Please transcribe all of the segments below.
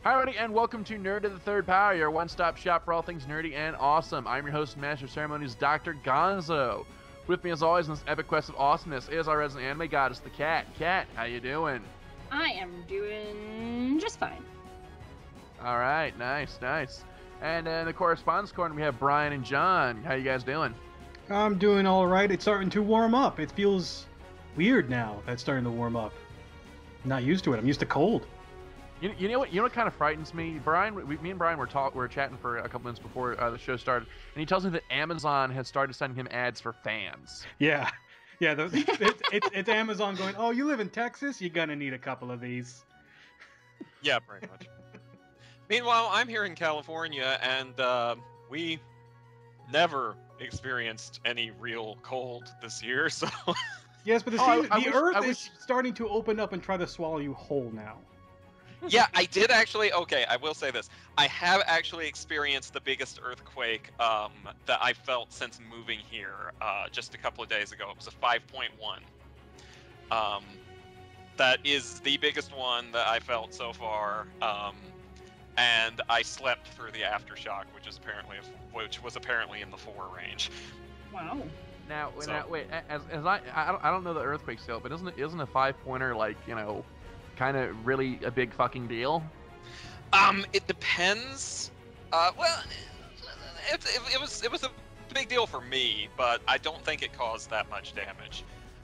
Howdy, and welcome to Nerd of the Third Power, your one-stop shop for all things nerdy and awesome. I'm your host and master of ceremonies, Dr. Gonzo. With me, as always, in this epic quest of awesomeness is our resident anime goddess, the Cat. Cat, how you doing? I am doing just fine. All right, nice. And in the correspondence corner, we have Brian and John. How you guys doing? I'm doing all right. It's starting to warm up. It feels weird now that it's starting to warm up. I'm not used to it. I'm used to cold. You know what kind of frightens me? Brian, me and Brian were chatting for a couple minutes before the show started, and he tells me that Amazon has started sending him ads for fans. Yeah. It's Amazon going, oh, you live in Texas? You're going to need a couple of these. Yeah, pretty much. Meanwhile, I'm here in California, and we never experienced any real cold this year, so... Yes, but the Earth is starting to open up and try to swallow you whole now. Yeah, I did actually. Okay, I will say this. I have actually experienced the biggest earthquake that I felt since moving here just a couple of days ago. It was a 5.1. That is the biggest one that I felt so far. And I slept through the aftershock, which was apparently in the 4 range. Wow. Now wait. As I don't know the earthquake scale, but isn't a 5-pointer kind of really a big fucking deal? It depends. Well, it was a big deal for me, but I don't think it caused that much damage.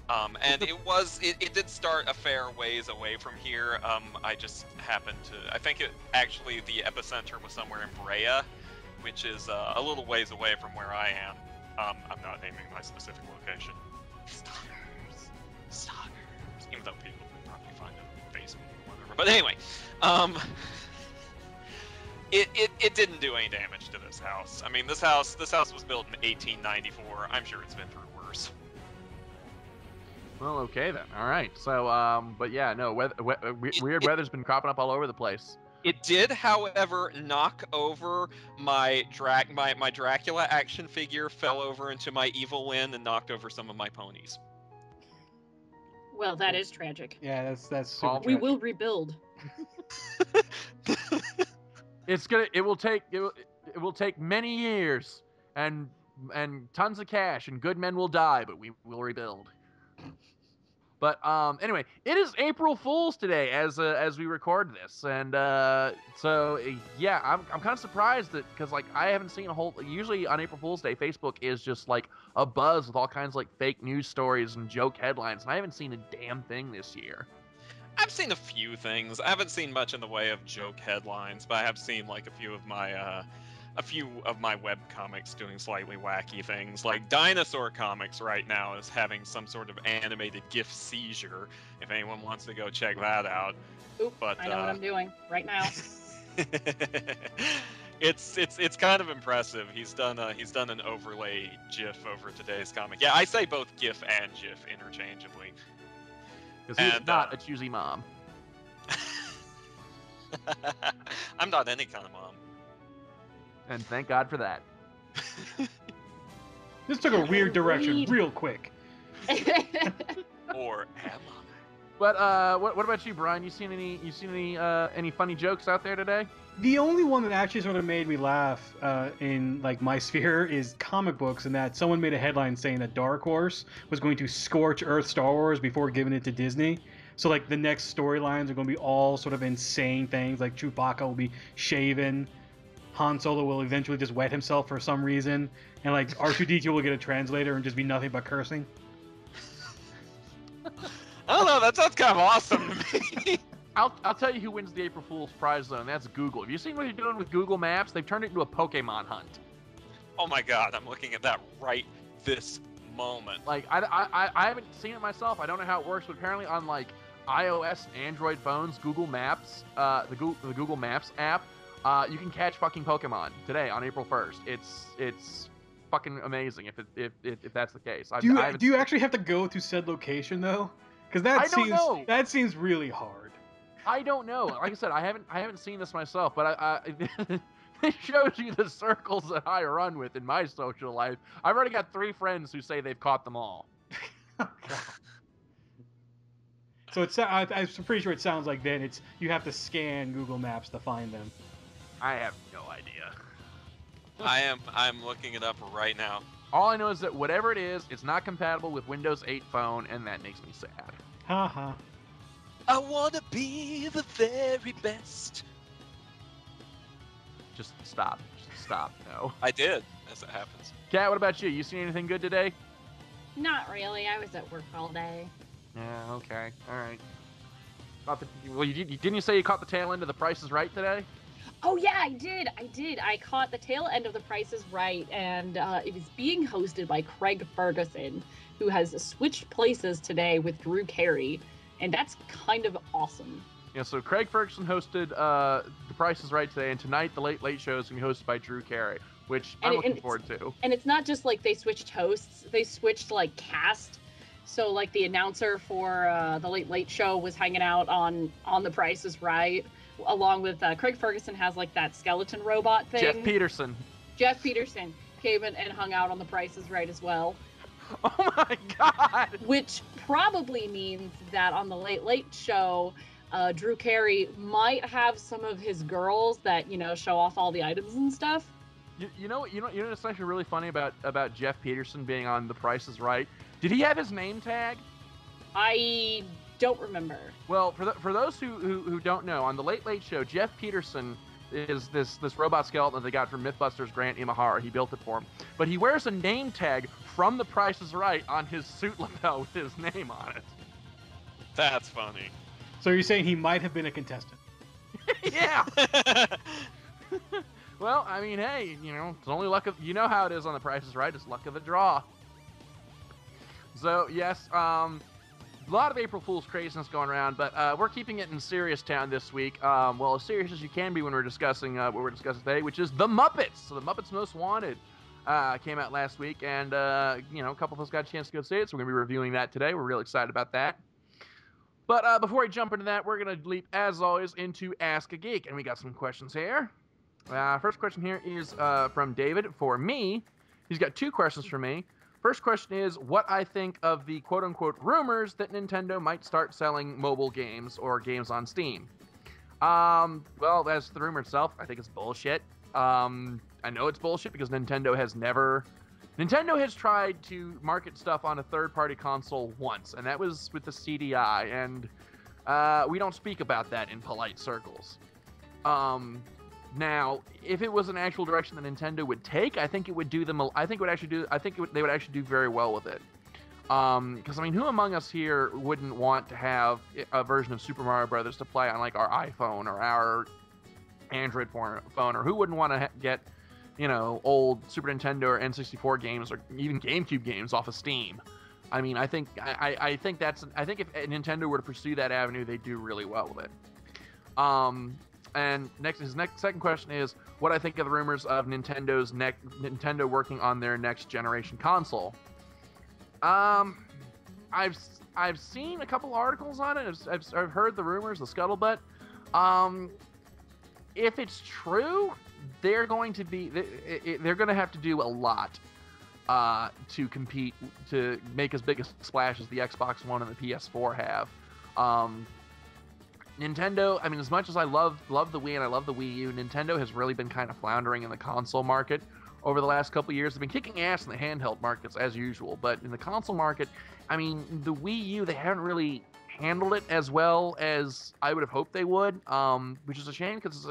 And it did start a fair ways away from here. I just happened to. I think the epicenter was somewhere in Brea, which is a little ways away from where I am. I'm not naming my specific location. Stalkers. Even though people would probably find a basement or whatever. But anyway, it didn't do any damage to this house. I mean, this house was built in 1894. I'm sure it's been through worse. Well, okay then. All right. So, but yeah, no, weird weather's been cropping up all over the place. It did, however, knock over my Dracula action figure, fell over into my Evil Lyn, and knocked over some of my ponies. Well, that is tragic. Yeah, that's super tragic. We will rebuild. It will take many years and tons of cash, and good men will die, but we will rebuild. But anyway, it is April Fool's today as we record this, and so yeah, I'm kind of surprised that because I haven't seen a whole. Usually on April Fool's Day, Facebook is just a buzz with all kinds of fake news stories and joke headlines, and I haven't seen a damn thing this year. I've seen a few things. I haven't seen much in the way of joke headlines, but I have seen a few of my web comics doing slightly wacky things. Like Dinosaur Comics right now is having some sort of animated GIF seizure. If anyone wants to go check that out. Oop, but I know what I'm doing right now. It's kind of impressive. He's done an overlay GIF over today's comic. Yeah, I say both GIF and GIF interchangeably. Because he's not a choosy mom. I'm not any kind of mom. And thank God for that. This took a weird direction real quick. Or am I? But what about you, Brian? You seen any funny jokes out there today? The only one that actually sort of made me laugh in my sphere is comic books, and that someone made a headline saying that Dark Horse was going to scorch Earth Star Wars before giving it to Disney. So the next storylines are going to be all sort of insane things, like Chewbacca will be shaven, Han Solo will eventually just wet himself for some reason, and R2-D2 will get a translator and just be nothing but cursing. I don't know, that sounds kind of awesome to me. I'll tell you who wins the April Fool's prize though, and that's Google. Have you seen what they're doing with Google Maps? They've turned it into a Pokemon hunt. Oh my God, I'm looking at that right this moment. I haven't seen it myself. I don't know how it works, but apparently on iOS and Android phones, Google Maps, the Google Maps app, you can catch fucking Pokemon today on April 1st. It's fucking amazing if that's the case. Do you actually have to go to said location though? Because that seems really hard. I don't know. Like I said, I haven't seen this myself, but it shows you the circles that I run with in my social life. I've already got 3 friends who say they've caught them all. So I'm pretty sure it sounds like then you have to scan Google Maps to find them. I have no idea. I'm looking it up right now. All I know is that whatever it is, it's not compatible with Windows 8 phone, and that makes me sad. Haha. I wanna be the very best. Just stop. No. I did, as it happens. Kat, what about you? You seen anything good today? Not really. I was at work all day. Yeah, okay. All right. Didn't you say you caught the tail end of The Price is Right today? Oh yeah, I did. I caught the tail end of The Price is Right, and it is being hosted by Craig Ferguson, who has switched places today with Drew Carey, and that's kind of awesome. Yeah, so Craig Ferguson hosted The Price is Right today, and tonight The Late Late Show is going to be hosted by Drew Carey, which I'm looking forward to. And it's not just like they switched hosts, they switched like cast. So like the announcer for The Late Late Show was hanging out on The Price is Right, along with Craig Ferguson has like that skeleton robot thing. Jeff Peterson came in and hung out on The Price is Right as well. Oh my God! Which probably means that on The Late Late Show, Drew Carey might have some of his girls that, show off all the items and stuff. You know what's actually really funny about Jeff Peterson being on The Price is Right? Did he have his name tag? I don't remember. Well, for those who don't know, on The Late Late Show, Jeff Peterson is this robot skeleton that they got from Mythbusters Grant Imahara. He built it for him. But he wears a name tag from The Price is Right on his suit lapel with his name on it. That's funny. So you're saying he might have been a contestant? Yeah. Well, I mean, hey, it's only luck of, how it is on The Price is Right. It's luck of the draw. So, yes, a lot of April Fool's craziness going around, but we're keeping it in serious town this week. Well, as serious as you can be when we're discussing what we're discussing today, which is the Muppets. So the Muppets Most Wanted came out last week, and, a couple of us got a chance to go see it, so we're going to be reviewing that today. We're really excited about that. But before we jump into that, we're going to leap, as always, into Ask a Geek, and we got some questions here. First question here is from David for me. He's got two questions for me. First question is what I think of the quote-unquote rumors that Nintendo might start selling mobile games or games on Steam. Well, as the rumor itself, I think it's bullshit. I know it's bullshit because Nintendo has tried to market stuff on a third-party console once, and that was with the CDI, and we don't speak about that in polite circles. Now, if it was an actual direction that Nintendo would take, I think it would do them. They would actually do very well with it. Because I mean, who among us here wouldn't want to have a version of Super Mario Brothers to play on like our iPhone or our Android phone, or who wouldn't want to get, old Super Nintendo or N64 games or even GameCube games off of Steam? I mean, I think if Nintendo were to pursue that avenue, they'd do really well with it. And second question is what I think of the rumors of Nintendo working on their next generation console. I've seen a couple articles on it. I've heard the rumors, the scuttlebutt. If it's true, they're going to have to do a lot to compete, to make as big a splash as the Xbox One and the PS4 have. Nintendo, I mean, as much as I love the Wii and I love the Wii U, Nintendo has really been kind of floundering in the console market over the last couple of years. They've been kicking ass in the handheld markets as usual, but in the console market, I mean, the Wii U, they haven't really handled it as well as I would have hoped they would, which is a shame because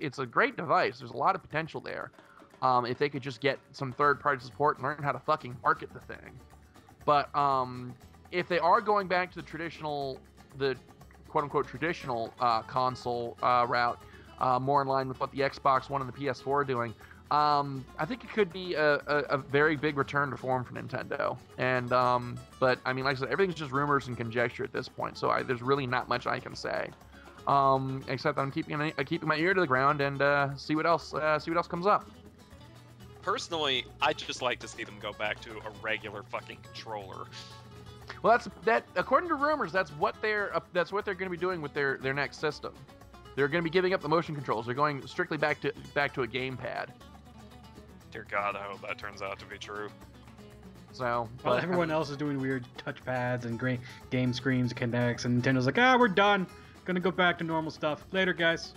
it's a great device. There's a lot of potential there if they could just get some third-party support and learn how to fucking market the thing. But if they are going back to the quote-unquote traditional console route, more in line with what the Xbox One and the PS4 are doing, I think it could be a very big return to form for Nintendo. And but I mean, like I said, everything's just rumors and conjecture at this point, so there's really not much I can say, except I'm keeping my ear to the ground and see what else comes up. Personally, I just like to see them go back to a regular fucking controller. Well, that according to rumors, that's what they're going to be doing with their next system. They're going to be giving up the motion controls. They're going strictly back to a gamepad. Dear God, I hope that turns out to be true. So, While but everyone else is doing weird touchpads and game screens, Kinects, and Nintendo's like, we're done. Gonna go back to normal stuff. Later, guys.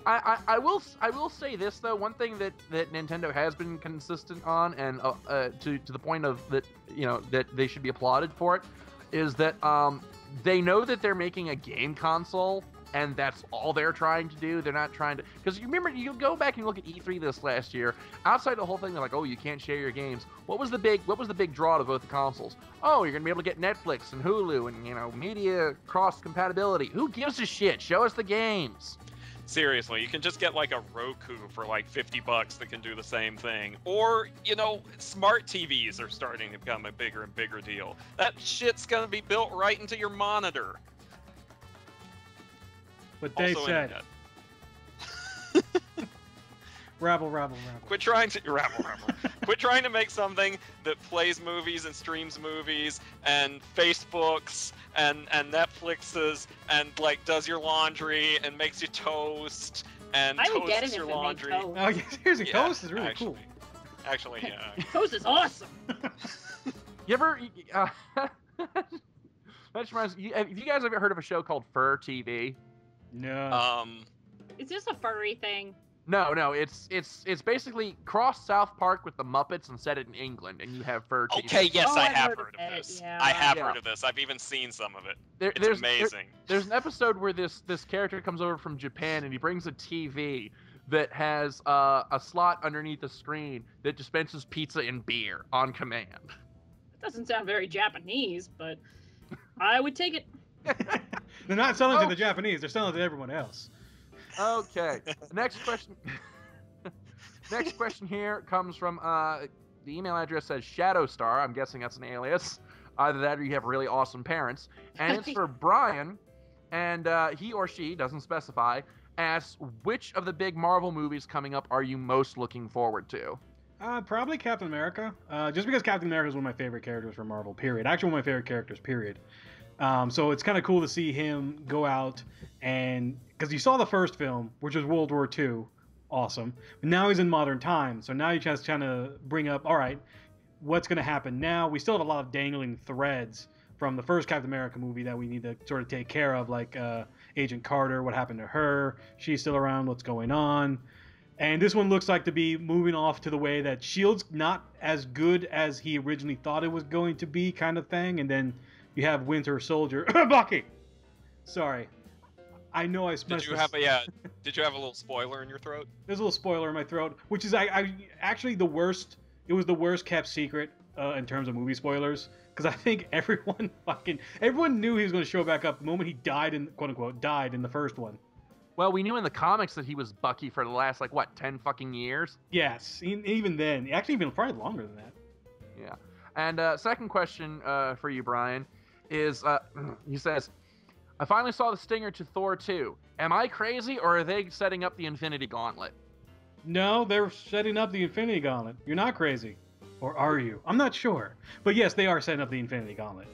I will say this though. One thing that Nintendo has been consistent on, and to the point of that, that they should be applauded for it, is that they know that they're making a game console, and that's all they're trying to do. They're not trying to, because you remember, you go back and look at E3 this last year. Outside the whole thing, they're like, oh, you can't share your games. What was the big draw to both the consoles? Oh, you're gonna be able to get Netflix and Hulu and media cross compatibility. Who gives a shit? Show us the games. Seriously, you can just get like a Roku for like $50 that can do the same thing. Or, smart TVs are starting to become a bigger and bigger deal. That shit's gonna be built right into your monitor. What they Also said. Rabble. Quit trying to make something that plays movies and streams movies and Facebooks and Netflixes and like does your laundry and makes you toast and I would get toasts it your if it made laundry. toast. Oh, yeah, seriously, Yeah, Toast is really actually. cool. Actually, yeah. Toast is awesome. You ever? That just reminds me, have you guys ever heard of a show called Fur TV? No. Is this a furry thing? No, it's basically cross South Park with the Muppets and set it in England, and you have Fur TV. Okay, yes, Oh, I I've have heard heard of of it, this. yeah. I have Yeah. heard of this. I've even seen some of it. There- It's there's- amazing. There's an episode where this character comes over from Japan and he brings a TV that has a slot underneath the screen that dispenses pizza and beer on command. It doesn't sound very Japanese, but I would take it. They're not selling Oh. to the Japanese. They're selling to everyone else. Okay. Next question. Next question here comes from the email address says Shadowstar. I'm guessing that's an alias. Either that or you have really awesome parents. And it's for Brian, and he or she doesn't specify. Asks, which of the big Marvel movies coming up are you most looking forward to? Probably Captain America. Just because Captain America is one of my favorite characters from Marvel, period. Actually, one of my favorite characters, period. So it's kind of cool to see him go out and... Because you saw the first film, which was World War II. Awesome. But now he's in modern times. So now he's just trying to bring up, all right, what's going to happen now? We still have a lot of dangling threads from the first Captain America movie that we need to sort of take care of, like Agent Carter, what happened to her? She's still around, what's going on? And this one looks like to be moving off to the way that S.H.I.E.L.D.'s not as good as he originally thought it was going to be, kind of thing. And then you have Winter Soldier. Bucky! Sorry. I know I Did you have a little spoiler in your throat? There's a little spoiler in my throat, which is I actually the worst. It was the worst kept secret in terms of movie spoilers, because I think everyone knew he was going to show back up the moment he died in quote unquote died in the first one. Well, we knew in the comics that he was Bucky for the last 10 fucking years. Yes, even then, actually even probably longer than that. Yeah. And second question for you, Brian, is he says, I finally saw the stinger to Thor 2. Am I crazy, or are they setting up the Infinity Gauntlet? No, they're setting up the Infinity Gauntlet. You're not crazy. Or are you? I'm not sure. But yes, they are setting up the Infinity Gauntlet.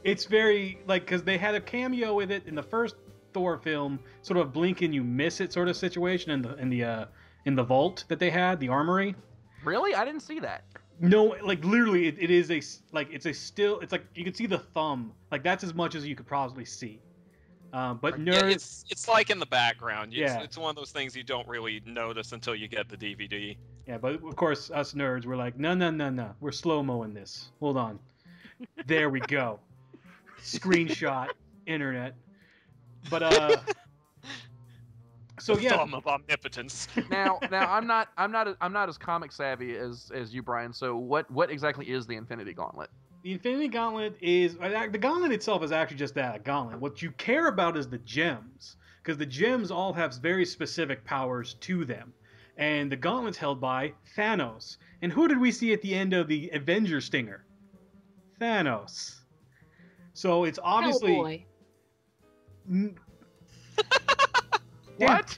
It's very, because they had a cameo with it in the first Thor film, sort of blink and you miss it sort of situation in the vault that they had, the armory. Really? I didn't see that. No, literally, it is it's like you can see the thumb. That's as much as you could probably see. But nerds, Yeah, it's like in the background. Yeah. It's one of those things you don't really notice until you get the DVD. yeah, but of course us nerds were like, no, we're slow-moing this. Hold on, there we go, screenshot, internet. But so The yeah, thumb of omnipotence. Now I'm not as comic savvy as you, Brian. So what exactly is the Infinity Gauntlet? the Infinity Gauntlet is the gauntlet itself is actually just that, a gauntlet. What you care about is the gems, because the gems all have very specific powers to them, and the gauntlet's held by Thanos. And who did we see at the end of the Avengers stinger? Thanos. So it's obviously. Hellboy. What?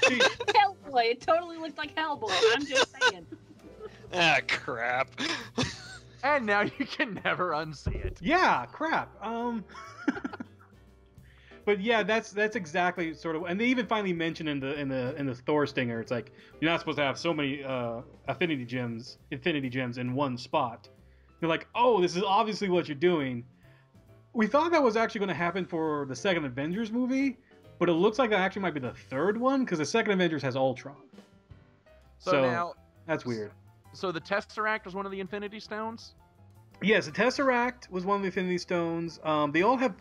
See, Hellboy. It totally looked like Hellboy. I'm just saying. Ah, crap. And now you can never unsee it. yeah, crap. But yeah, that's exactly sort of, and they even finally mention in the Thor stinger, it's like you're not supposed to have so many infinity gems in one spot. They're like, oh, this is obviously what you're doing. We thought that was actually going to happen for the second Avengers movie, but it looks like that actually might be the third one because the second Avengers has Ultron. So now that's weird. So the Tesseract was one of the Infinity Stones. Yes, the Tesseract was one of the Infinity Stones. They all have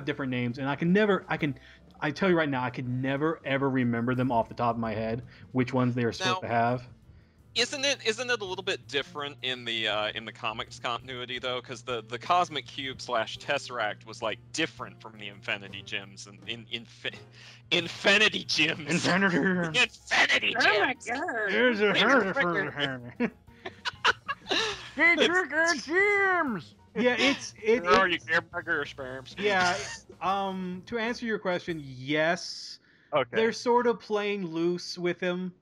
different names, and I tell you right now, I can never ever remember them off the top of my head which ones they are supposed to have. Isn't it a little bit different in the comics continuity though? Because the Cosmic Cube / Tesseract was like different from the Infinity Gems and Infinity Gems. Infinity Oh my Gems. god. There's a Gems. Yeah, You get bigger sperms. Yeah. To answer your question, yes. Okay. They're sort of playing loose with him.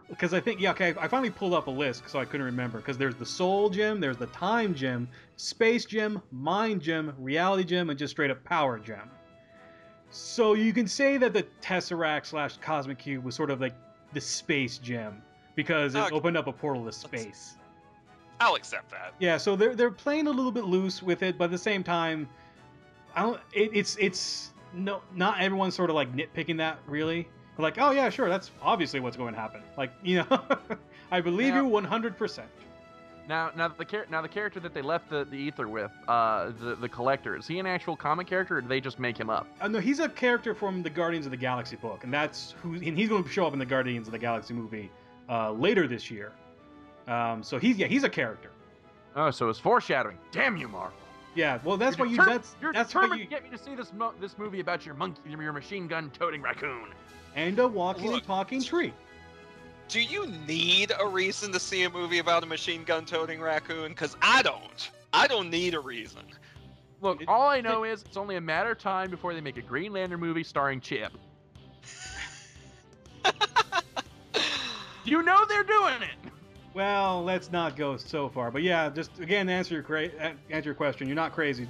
Because I think, I finally pulled up a list so I couldn't remember. Because there's the Soul Gem, there's the Time Gem, Space Gem, Mind Gem, Reality Gem, and just straight up Power Gem. So you can say that the Tesseract / Cosmic Cube was sort of like the Space Gem. Because it opened up a portal to space. I'll accept that. Yeah, so they're playing a little bit loose with it, but at the same time, not everyone's sort of like nitpicking that really. Like, oh yeah, sure, that's obviously what's going to happen. Like, I believe you 100%. Now the character that they left the ether with, the Collector, is he an actual comic character, or did they just make him up? No, he's a character from the Guardians of the Galaxy book, and he's going to show up in the Guardians of the Galaxy movie later this year. So he's a character. Oh, so it's foreshadowing. Damn you, Marvel. Yeah, well, that's You're why determined to get me to see this movie about your machine gun toting raccoon. And a walking and talking tree. Do you need a reason to see a movie about a machine gun toting raccoon? Because I don't. I don't need a reason. Look, all I know is it's only a matter of time before they make a Green Lantern movie starring Chip. You know they're doing it. Well, let's not go so far. But yeah, just again to answer your question, you're not crazy.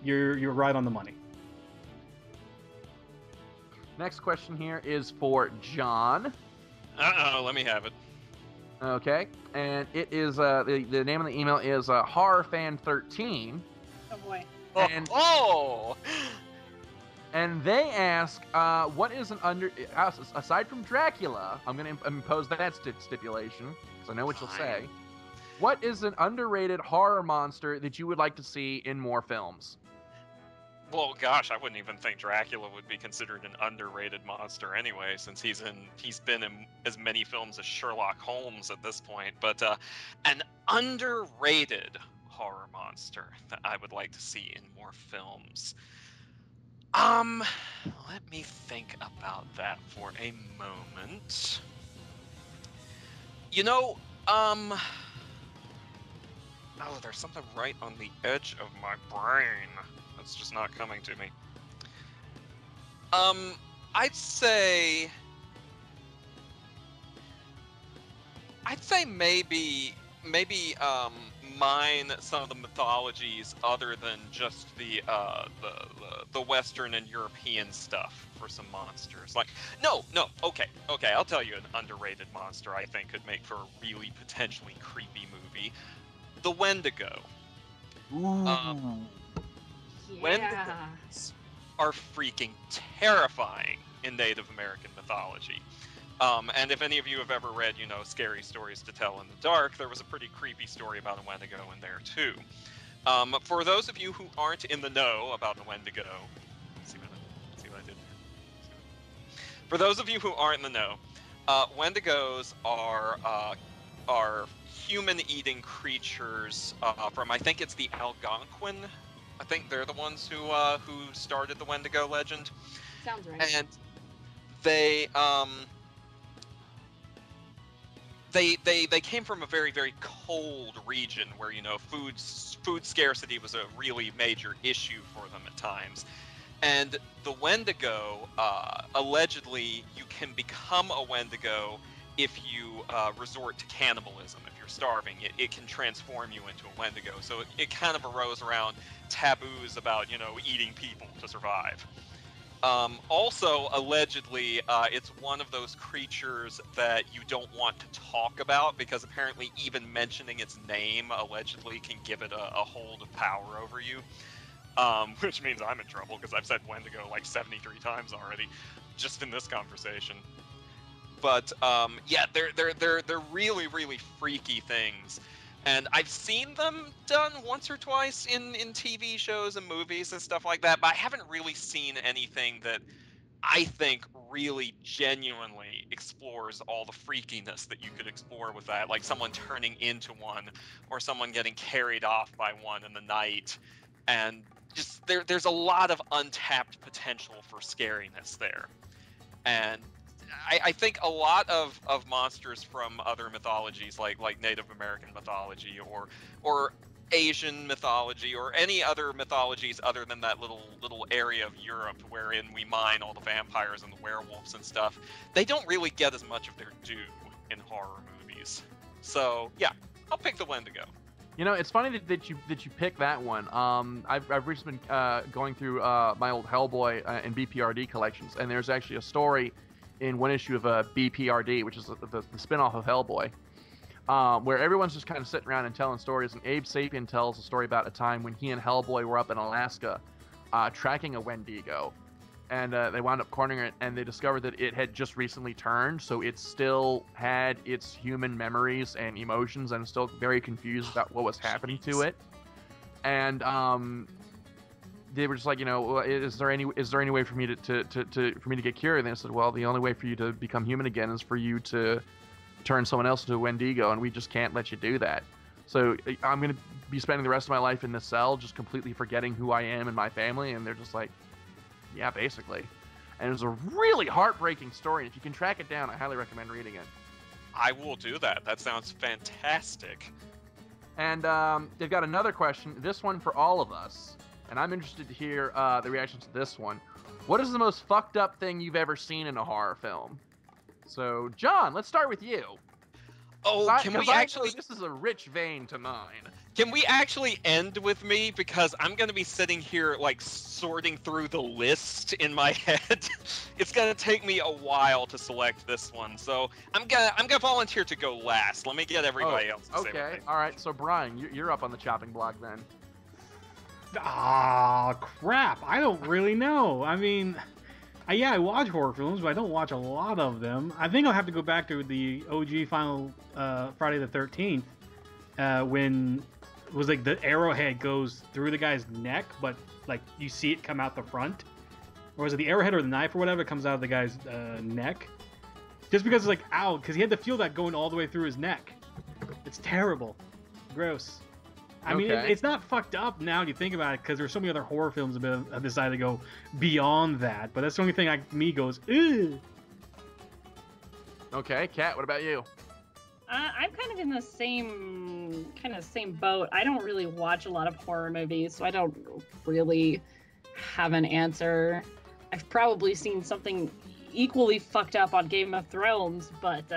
You're right on the money. Next question here is for John. Let me have it. Okay, and it is the name of the email is horrorfan13. Oh boy. And and they ask, what is an aside from Dracula? I'm going to impose that stipulation because I know what you'll say. What is an underrated horror monster that you would like to see in more films? Well, gosh, I wouldn't even think Dracula would be considered an underrated monster anyway, since he's been in as many films as Sherlock Holmes at this point. But an underrated horror monster that I would like to see in more films. Let me think about that for a moment. There's something right on the edge of my brain. It's just not coming to me. I'd say maybe mine some of the mythologies other than just the Western and European stuff for some monsters. Like okay, I'll tell you an underrated monster I think could make for a really potentially creepy movie. The Wendigo. Ooh. Wendigos are freaking terrifying in Native American mythology. And if any of you have ever read, Scary Stories to Tell in the Dark, there was a pretty creepy story about a Wendigo in there too. For those of you who aren't in the know about the Wendigo, see what I did there? For those of you who aren't in the know, Wendigos are human-eating creatures from, I think it's the Algonquin. I think they're the ones who started the Wendigo legend. Sounds right. And they came from a very, very cold region where food scarcity was a really major issue for them at times. And the Wendigo, allegedly, you can become a Wendigo if you resort to cannibalism, if you're you're starving, it can transform you into a Wendigo. So it kind of arose around taboos about, eating people to survive. Also, allegedly, it's one of those creatures that you don't want to talk about because apparently even mentioning its name allegedly can give it a hold of power over you. Which means I'm in trouble because I've said Wendigo like 73 times already, just in this conversation. But yeah, they're really, really freaky things. And I've seen them done once or twice in TV shows and movies and stuff like that, but I haven't really seen anything that I think really genuinely explores all the freakiness that you could explore with that, like someone turning into one or someone getting carried off by one in the night. And just there's a lot of untapped potential for scariness there. And I think a lot of monsters from other mythologies, like Native American mythology or Asian mythology or any other mythologies other than that little area of Europe wherein we mine all the vampires and the werewolves and stuff, they don't really get as much of their due in horror movies. So yeah, I'll pick the Wendigo. It's funny that you pick that one. I've recently been going through my old Hellboy and BPRD collections, and there's actually a story in one issue of BPRD, which is the spin-off of Hellboy, where everyone's just kind of sitting around and telling stories, and Abe Sapien tells a story about a time when he and Hellboy were up in Alaska tracking a Wendigo, and they wound up cornering it, and they discovered that it had just recently turned, so it still had its human memories and emotions, and was still very confused about what was happening to it. And they were just like, is there any way for me to get cured? And they said, well, the only way for you to become human again is for you to turn someone else into a Wendigo, and we just can't let you do that. So I'm going to be spending the rest of my life in this cell, just completely forgetting who I am and my family. And they're just like, yeah, basically. And it was a really heartbreaking story. And if you can track it down, I highly recommend reading it. I will do that. That sounds fantastic. And they've got another question, this one for all of us. And I'm interested to hear the reactions to this one. What is the most fucked up thing you've ever seen in a horror film? So, John, let's start with you. Oh, can we actually... This is a rich vein to mine. Can we actually end with me? Because I'm going to be sitting here, like, sorting through the list in my head. It's going to take me a while to select this one. So I'm gonna volunteer to go last. Let me get everybody else to say okay. All right, so Brian, you're up on the chopping block then. Ah, crap. I don't really know. I mean, yeah, I watch horror films, but I don't watch a lot of them. I think I'll have to go back to the OG final Friday the 13th when it was like the arrowhead goes through the guy's neck, but like you see it come out the front. Or was it the arrowhead or the knife or whatever comes out of the guy's neck? Just because it's like, ow, because he had to feel that going all the way through his neck. It's terrible. Gross. I mean, it's not fucked up now you think about it, because there's so many other horror films that have decided to go beyond that. But that's the only thing me goes, ugh. Okay, Kat, what about you? I'm kind of in the same boat. I don't really watch a lot of horror movies, so I don't really have an answer. I've probably seen something equally fucked up on Game of Thrones, but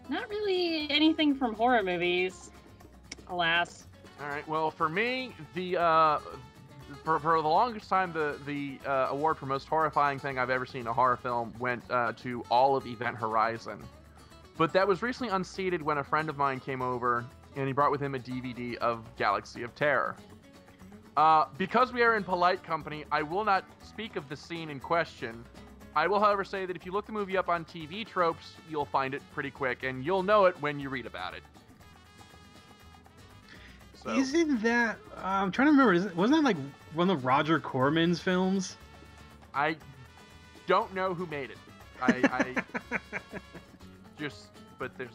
not really anything from horror movies. Alas. All right. Well, for me, for the longest time, the award for most horrifying thing I've ever seen in a horror film went to all of Event Horizon. But that was recently unseated when a friend of mine came over and he brought with him a DVD of Galaxy of Terror. Because we are in polite company, I will not speak of the scene in question. I will, however, say that if you look the movie up on TV Tropes, you'll find it pretty quick, and you'll know it when you read about it. So. Isn't that... I'm trying to remember. Wasn't that like one of Roger Corman's films? I don't know who made it. I but there's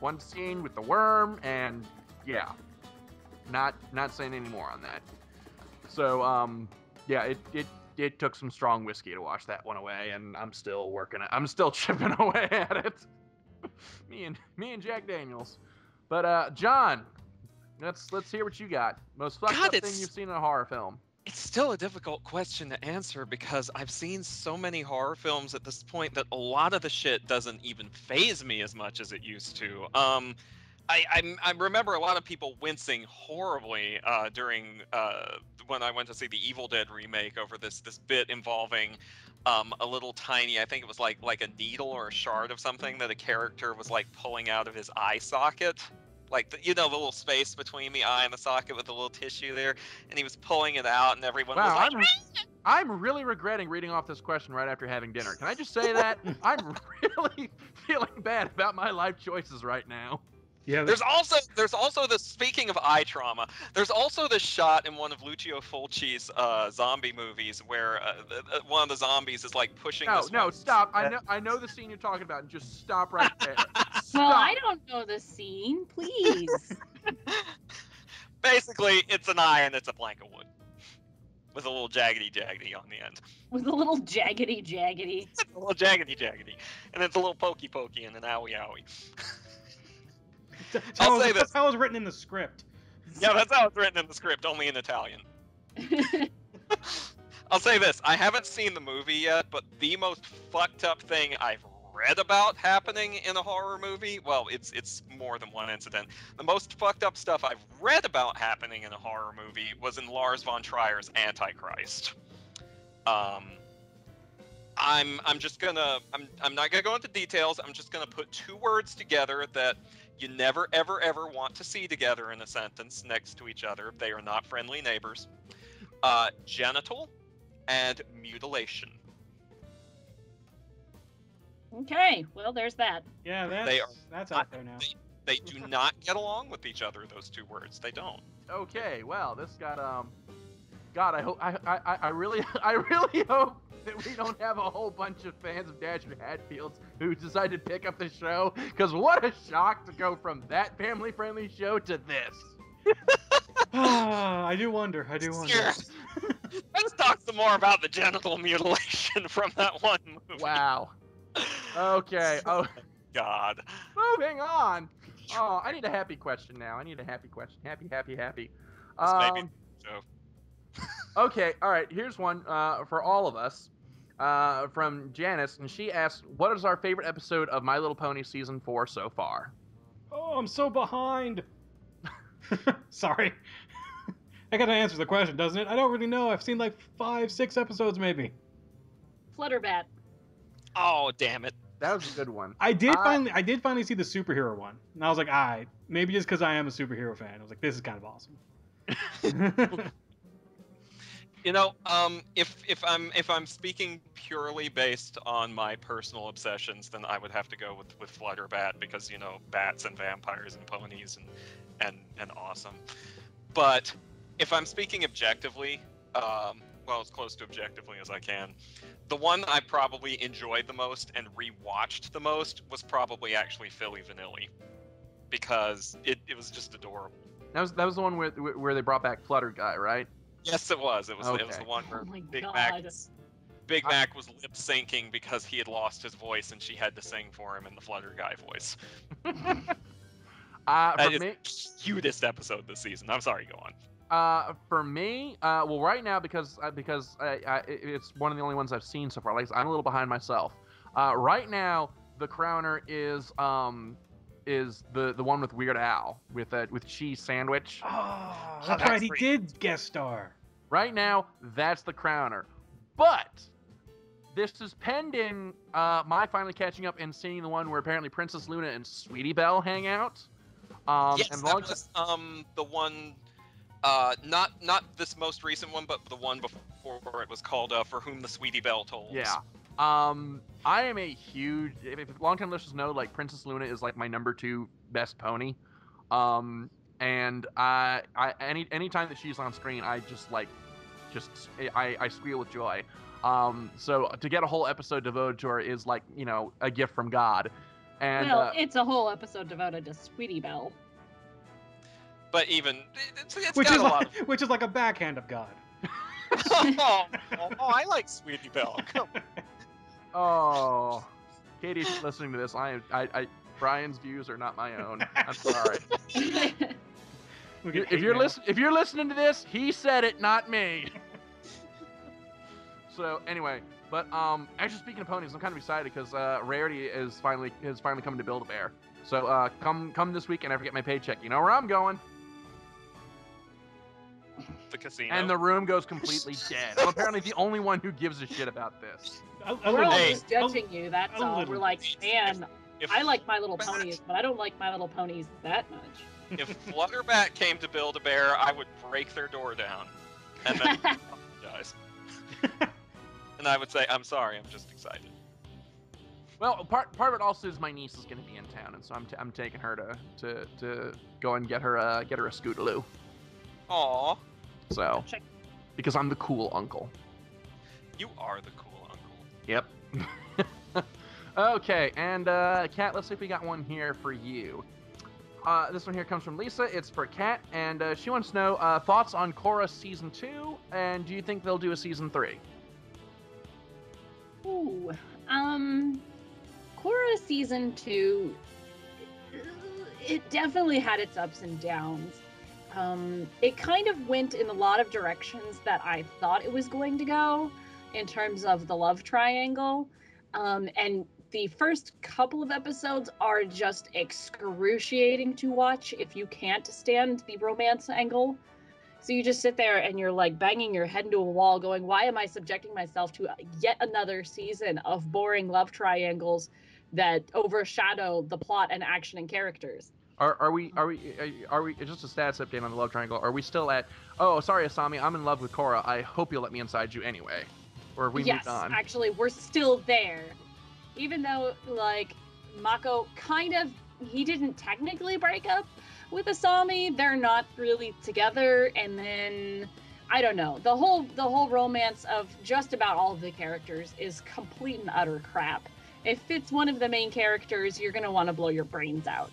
one scene with the worm, and yeah, not saying any more on that. So yeah, it took some strong whiskey to wash that one away, and I'm still working it. I'm still chipping away at it. me and Jack Daniels. But John, let's hear what you got. Most fucked up thing you've seen in a horror film. It's still a difficult question to answer because I've seen so many horror films at this point that a lot of the shit doesn't even faze me as much as it used to. I remember a lot of people wincing horribly during when I went to see the Evil Dead remake over this bit involving a little tiny, I think it was like a needle or a shard of something that a character was like pulling out of his eye socket. Like the little space between the eye and the socket with the little tissue there, and he was pulling it out, and everyone was Wow, like, I'm really regretting reading off this question right after having dinner. Can I just say that? I'm really feeling bad about my life choices right now. Yeah. There's also the, speaking of eye trauma, there's also the shot in one of Lucio Fulci's zombie movies where one of the zombies is like pushing No, this no, one. stop. I know the scene you're talking about. Just stop right there. Stop. Well, I don't know the scene. Please. Basically, it's an eye and it's a plank of wood with a little jaggedy on the end. With a little jaggedy. A little jaggedy, and it's a little pokey and an owie. I'll say this. That's how it was written in the script. Yeah, that's how it's written in the script, only in Italian. I'll say this. I haven't seen the movie yet, but the most fucked up thing I've read about happening in a horror movie, well, it's more than one incident. The most fucked up stuff I've read about happening in a horror movie was in Lars von Trier's Antichrist. I'm not gonna go into details. I'm just gonna put two words together that you never, ever want to see together in a sentence next to each other. They are not friendly neighbors. Genital and mutilation. Okay, well, there's that. Yeah, that's out there now. They do not get along with each other. Those two words, they don't. Okay, well, this got God, I hope I really hope that we don't have a whole bunch of fans of Dasher Hatfields who decide to pick up the show, because what a shock to go from that family-friendly show to this. I do wonder. Yeah. Let's talk some more about the genital mutilation from that one movie. Wow. Okay. Oh, God. moving on. Oh, I need a happy question now. Happy. This may be so. Okay, all right. Here's one for all of us from Janice, and she asks, "What is our favorite episode of My Little Pony season 4 so far?" Oh, I'm so behind. Sorry. I gotta answer the question, doesn't it? I don't really know. I've seen like 5-6 episodes, maybe. Flutterbat. Oh, damn it. That was a good one. I did finally see the superhero one, and I was like, alright, maybe just because I am a superhero fan. I was like, this is kind of awesome. You know, if I'm speaking purely based on my personal obsessions, then I would have to go with Flutterbat, because bats and vampires and ponies and awesome. But if I'm speaking objectively, well, as close to objectively as I can, the one I probably enjoyed the most and rewatched the most was probably actually Philly Vanilli, because it was just adorable. That was the one where they brought back Flutter Guy, right? Yes, it was. It was Okay. the one where Oh my Big God. Mac was lip syncing because he had lost his voice and she had to sing for him in the Flutter Guy voice. That For is me, the cutest episode this season. I'm sorry, go on. for me, well, right now because it's one of the only ones I've seen so far. Like, I'm a little behind myself. Right now, the crowner is the one with Weird Al with cheese sandwich. Oh, Oh, that's that's right. He great. did guest star. Right now, that's the crowner. But this is pending my finally catching up and seeing the one where apparently Princess Luna and Sweetie Belle hang out. Yes, and that was the one, not this most recent one, but the one before it was called For Whom the Sweetie Belle Tolls. Yeah. I am a huge, if long-time listeners know, like, Princess Luna is like my number 2 best pony. And anytime that she's on screen, I I squeal with joy. So to get a whole episode devoted to her is like, a gift from God. And Well, it's a whole episode devoted to Sweetie Belle. But even it's Which got is a lot of. which is like a backhand of God. oh, I like Sweetie Belle. Come on. oh, Katie's listening to this. Brian's views are not my own. I'm sorry. We get If you're listening to this, he said it, not me. So anyway, But actually, speaking of ponies, I'm kind of excited because Rarity has finally come to Build-A-Bear. So come this week and I forget my paycheck. You know where I'm going? The casino. And the room goes completely dead. I'm apparently the only one who gives a shit about this. We're all Hey. just judging you, that's A all. little We're like, man, If, I like My Little Ponies, but I don't like My Little Ponies that much. if Flutterbat came to Build-A-Bear, I would break their door down. And then apologize. And I would say, I'm sorry, I'm just excited. Well, part of it also is my niece is going to be in town, and so I'm taking her to go and get her a Scootaloo. Aw, So, Check. because I'm the cool uncle. you are the cool uncle. Yep. Okay, and Kat, let's see if we got one here for you. This one here comes from Lisa. It's for Kat, and she wants to know thoughts on Korra season 2, and do you think they'll do a season 3? Ooh, Korra season 2, it definitely had its ups and downs. It kind of went in a lot of directions that I thought it was going to go in terms of the love triangle. And the first couple of episodes are just excruciating to watch if you can't stand the romance angle. So you just sit there and you're like banging your head into a wall going, why am I subjecting myself to yet another season of boring love triangles that overshadow the plot and action and characters? Are we just a status update on the love triangle? Are we still at, oh, sorry, Asami, I'm in love with Korra. I hope you'll let me inside you anyway. Or have we Yes, moved on? actually, we're still there. Even though, like, Mako kind of, he didn't technically break up with Asami. They're not really together. And then, I don't know. The whole romance of just about all of the characters is complete and utter crap. If it's one of the main characters, you're going to want to blow your brains out.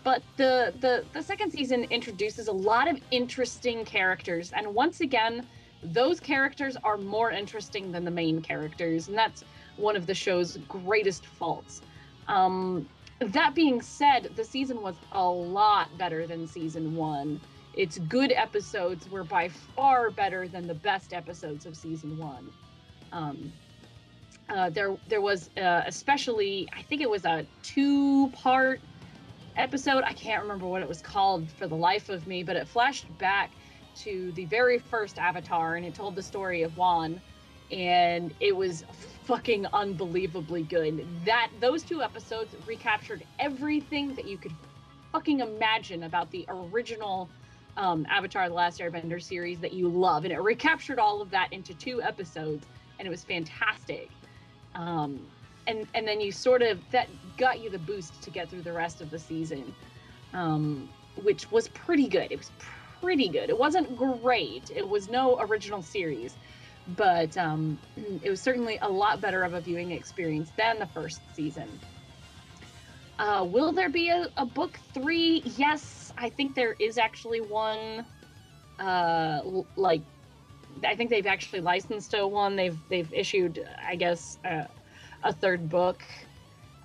But the second season introduces a lot of interesting characters. And once again, those characters are more interesting than the main characters. And that's one of the show's greatest faults. That being said, the season was a lot better than season 1. Its good episodes were by far better than the best episodes of season 1. There was especially, I think it was a 2-part episode. I can't remember what it was called for the life of me, but it flashed back to the very first Avatar, and it told the story of Wan, and it was fucking unbelievably good. Those 2 episodes recaptured everything that you could fucking imagine about the original Avatar: The Last Airbender series that you love, and it recaptured all of that into 2 episodes, and it was fantastic. And then you sort of, that got you the boost to get through the rest of the season, which was pretty good. It was pretty good. It wasn't great. It was no original series, but it was certainly a lot better of a viewing experience than the first season. Will there be a book 3? Yes, I think there is actually one. I think they've actually licensed one. They've issued, I guess, a 3rd book.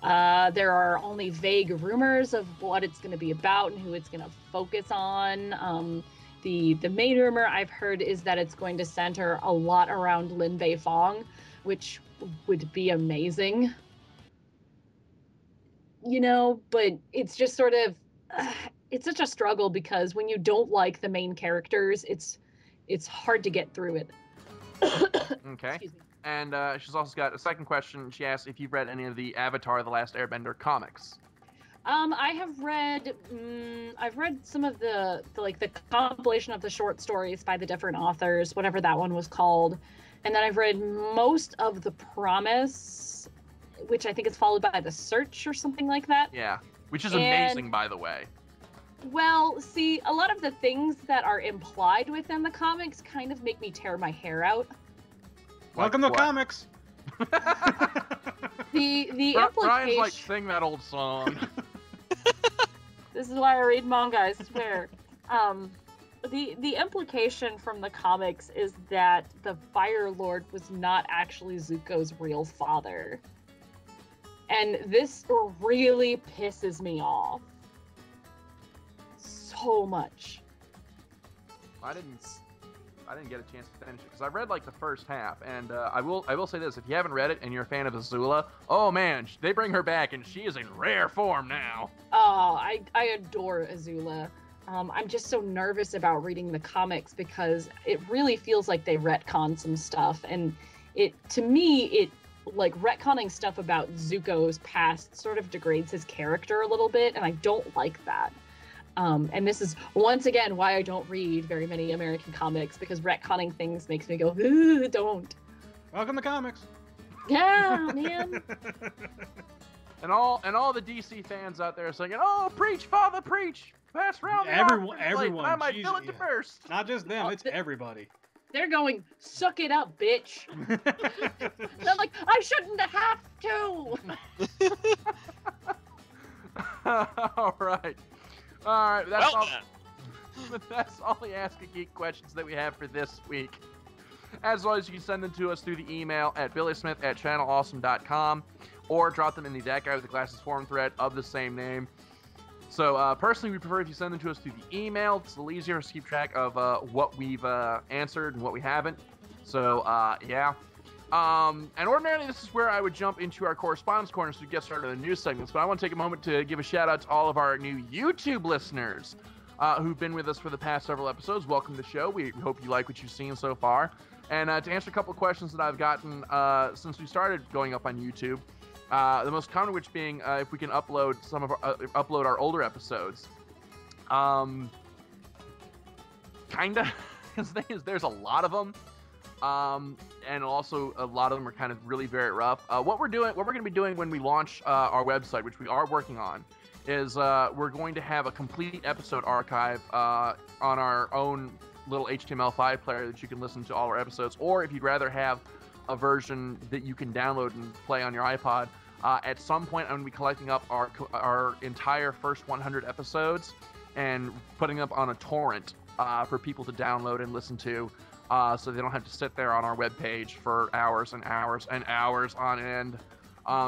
There are only vague rumors of what it's going to be about and who it's going to focus on. The main rumor I've heard is that it's going to center a lot around Lin Beifong, which would be amazing. You know, but it's just sort of, it's such a struggle because when you don't like the main characters, it's hard to get through it. Okay. Excuse me. And she's also got a second question. She asks if you've read any of the Avatar: The Last Airbender comics. I have read, I've read some of the compilation of the short stories by the different authors, whatever that one was called. And then I've read most of The Promise, which I think is followed by The Search or something like that. Yeah, which is amazing, by the way. Well, see, a lot of the things that are implied within the comics kind of make me tear my hair out. Welcome to what? comics. The Brian's implication. like, sing that old song. This is why I read manga, I swear. The implication from the comics is that the Fire Lord was not actually Zuko's real father. And this really pisses me off. So much. I didn't. I didn't get a chance to finish it because I read like the first half, and I will say this: if you haven't read it and you're a fan of Azula, oh man, they bring her back and she is in rare form now. Oh, I adore Azula. I'm just so nervous about reading the comics because it really feels like they retcon some stuff, and to me like retconning stuff about Zuko's past sort of degrades his character a little bit, and I don't like that. And this is once again why I don't read very many American comics, because retconning things makes me go, ooh, don't. Welcome to comics. Yeah, man. And all the DC fans out there are saying, "Oh, preach, Father, preach! Pass around the everyone. I might fill it to burst." Not just them; it's everybody. They're going, suck it up, bitch. They're like, I shouldn't have to. All right. That's all. That's all the Ask a Geek questions that we have for this week. As always, you can send them to us through the email at billysmith@channelawesome.com, or drop them in the That Guy with the Glasses forum thread of the same name. So personally, we prefer if you send them to us through the email. It's a little easier to keep track of what we've answered and what we haven't. So yeah. And ordinarily, this is where I would jump into our correspondence corner so we get started on the news segments. But I want to take a moment to give a shout out to all of our new YouTube listeners who've been with us for the past several episodes. Welcome to the show. We hope you like what you've seen so far. And to answer a couple of questions that I've gotten since we started going up on YouTube, the most common of which being if we can upload upload our older episodes. Kinda. Because the thing is, there's a lot of them. And also a lot of them are kind of really very rough. What we're going to be doing when we launch our website, which we are working on, is we're going to have a complete episode archive on our own little HTML5 player that you can listen to all our episodes. Or if you'd rather have a version that you can download and play on your iPod, at some point I'm going to be collecting up our entire first 100 episodes and putting up on a torrent for people to download and listen to. So they don't have to sit there on our webpage for hours and hours and hours on end.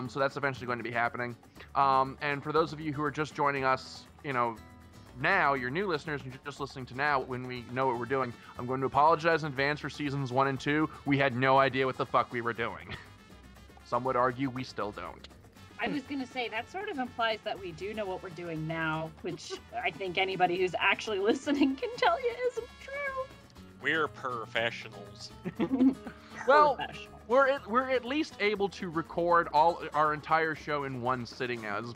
So that's eventually going to be happening. And for those of you who are just joining us, now, you're new listeners, and you're just listening to now when we know what we're doing, I'm going to apologize in advance for seasons 1 and 2. We had no idea what the fuck we were doing. Some would argue we still don't. I was going to say, that sort of implies that we do know what we're doing now, which I think anybody who's actually listening can tell you isn't true. We're professionals. Well, we're at least able to record our entire show in one sitting now, as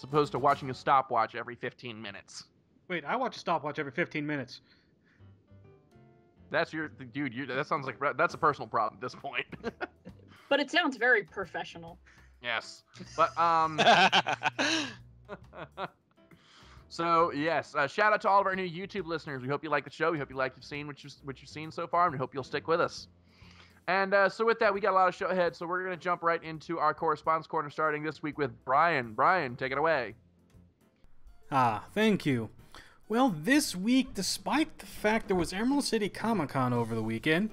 opposed to watching a stopwatch every 15 minutes. Wait, I watch a stopwatch every 15 minutes. That's dude. That sounds like that's a personal problem at this point. But it sounds very professional. Yes, but So yes, shout out to all of our new YouTube listeners. We hope you like the show. We hope you like what you've seen so far, and we hope you'll stick with us. And so with that, we got a lot of show ahead, so we're going to jump right into our correspondence corner, starting this week with Brian. Brian, take it away. Thank you. Well, this week, despite the fact there was Emerald City Comic-Con over the weekend,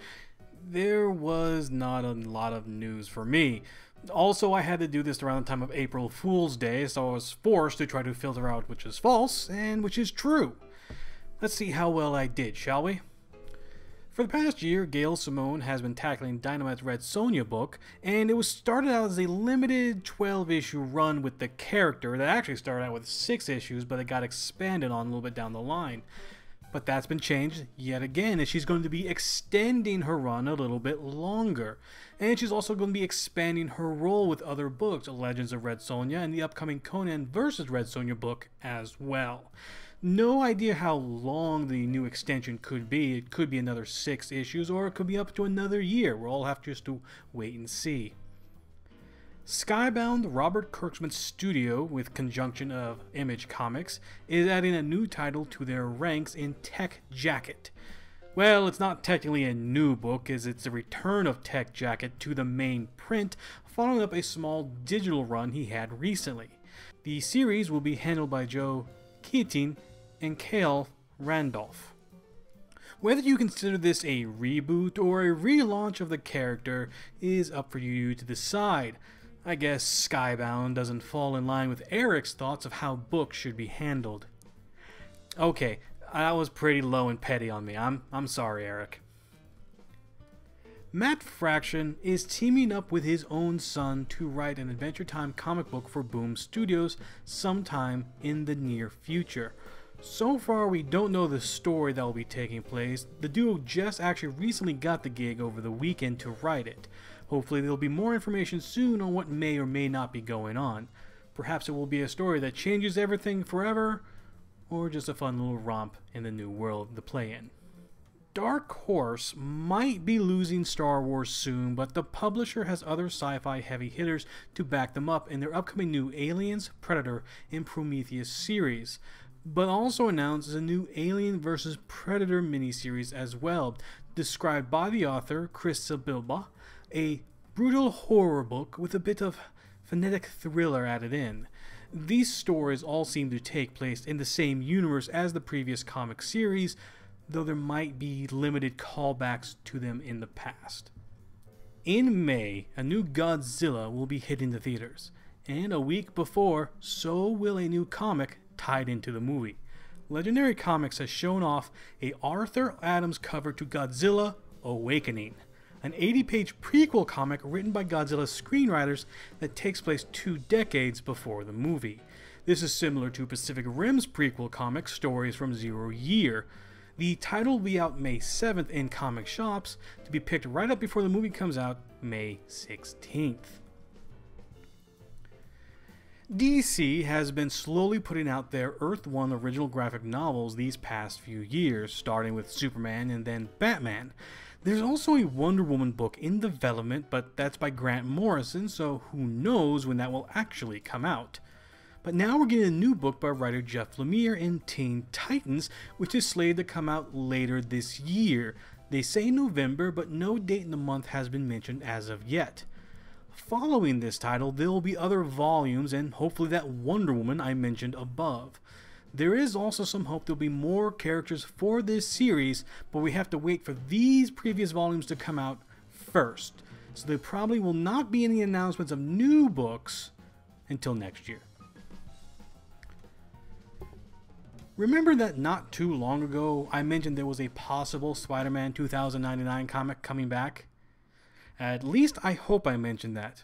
there was not a lot of news for me. Also, I had to do this around the time of April Fool's Day, so I was forced to try to filter out which is false and which is true. Let's see how well I did, shall we? For the past year, Gail Simone has been tackling Dynamite's Red Sonja book, and it was started out as a limited 12-issue run with the character that actually started out with 6 issues, but it got expanded on a little bit down the line. But that's been changed yet again, and she's going to be extending her run a little bit longer. And she's also going to be expanding her role with other books, Legends of Red Sonja and the upcoming Conan vs. Red Sonja book as well. No idea how long the new extension could be. It could be another 6 issues, or it could be up to another year. We'll all have just to wait and see. Skybound Robert Kirkman's studio, with conjunction of Image Comics, is adding a new title to their ranks in Tech Jacket. Well, it's not technically a new book, as it's a return of Tech Jacket to the main print, following up a small digital run he had recently. The series will be handled by Joe Keating and Cale Randolph. Whether you consider this a reboot or a relaunch of the character is up for you to decide. I guess Skybound doesn't fall in line with Eric's thoughts of how books should be handled. Okay, that was pretty low and petty on me. I'm sorry, Eric. Matt Fraction is teaming up with his own son to write an Adventure Time comic book for Boom Studios sometime in the near future. So far, we don't know the story that will be taking place. The duo just actually recently got the gig over the weekend to write it. Hopefully there will be more information soon on what may or may not be going on. Perhaps it will be a story that changes everything forever, or just a fun little romp in the new world to play in. Dark Horse might be losing Star Wars soon, but the publisher has other sci-fi heavy hitters to back them up in their upcoming new Aliens, Predator, and Prometheus series, but also announces a new Alien vs. Predator miniseries as well, described by the author Chris Silbilba, a brutal horror book with a bit of phonetic thriller added in. These stories all seem to take place in the same universe as the previous comic series, though there might be limited callbacks to them in the past. In May, a new Godzilla will be hitting the theaters, and a week before, so will a new comic tied into the movie. Legendary Comics has shown off a Arthur Adams cover to Godzilla Awakening, an 80-page prequel comic written by Godzilla's screenwriters that takes place 2 decades before the movie. This is similar to Pacific Rim's prequel comic Stories from Zero Year. The title will be out May 7th in comic shops, to be picked right up before the movie comes out May 16th. DC has been slowly putting out their Earth 1 original graphic novels these past few years, starting with Superman and then Batman. There's also a Wonder Woman book in development, but that's by Grant Morrison, so who knows when that will actually come out. But now we're getting a new book by writer Jeff Lemire in Teen Titans, which is slated to come out later this year. They say November, but no date in the month has been mentioned as of yet. Following this title, there will be other volumes and hopefully that Wonder Woman I mentioned above. There is also some hope there'll be more characters for this series, but we have to wait for these previous volumes to come out first. So there probably will not be any announcements of new books until next year. Remember that not too long ago I mentioned there was a possible Spider-Man 2099 comic coming back? At least I hope I mentioned that.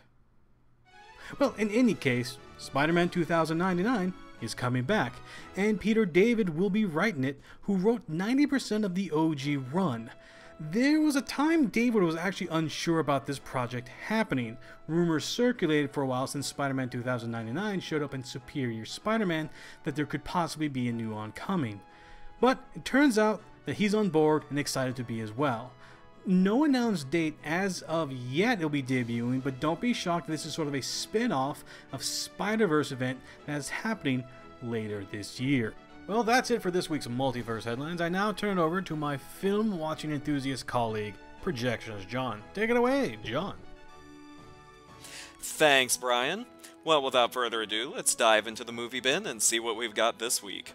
Well, in any case, Spider-Man 2099 is coming back, and Peter David will be writing it, who wrote 90% of the OG run. There was a time David was actually unsure about this project happening. Rumors circulated for a while since Spider-Man 2099 showed up in Superior Spider-Man that there could possibly be a new oncoming. But it turns out that he's on board and excited to be as well. No announced date as of yet it'll be debuting, but don't be shocked, this is sort of a spin-off of Spider-Verse event that is happening later this year. Well, that's it for this week's Multiverse Headlines. I now turn it over to my film-watching enthusiast colleague, Projections John. Take it away, John. Thanks, Brian. Well, without further ado, let's dive into the movie bin and see what we've got this week.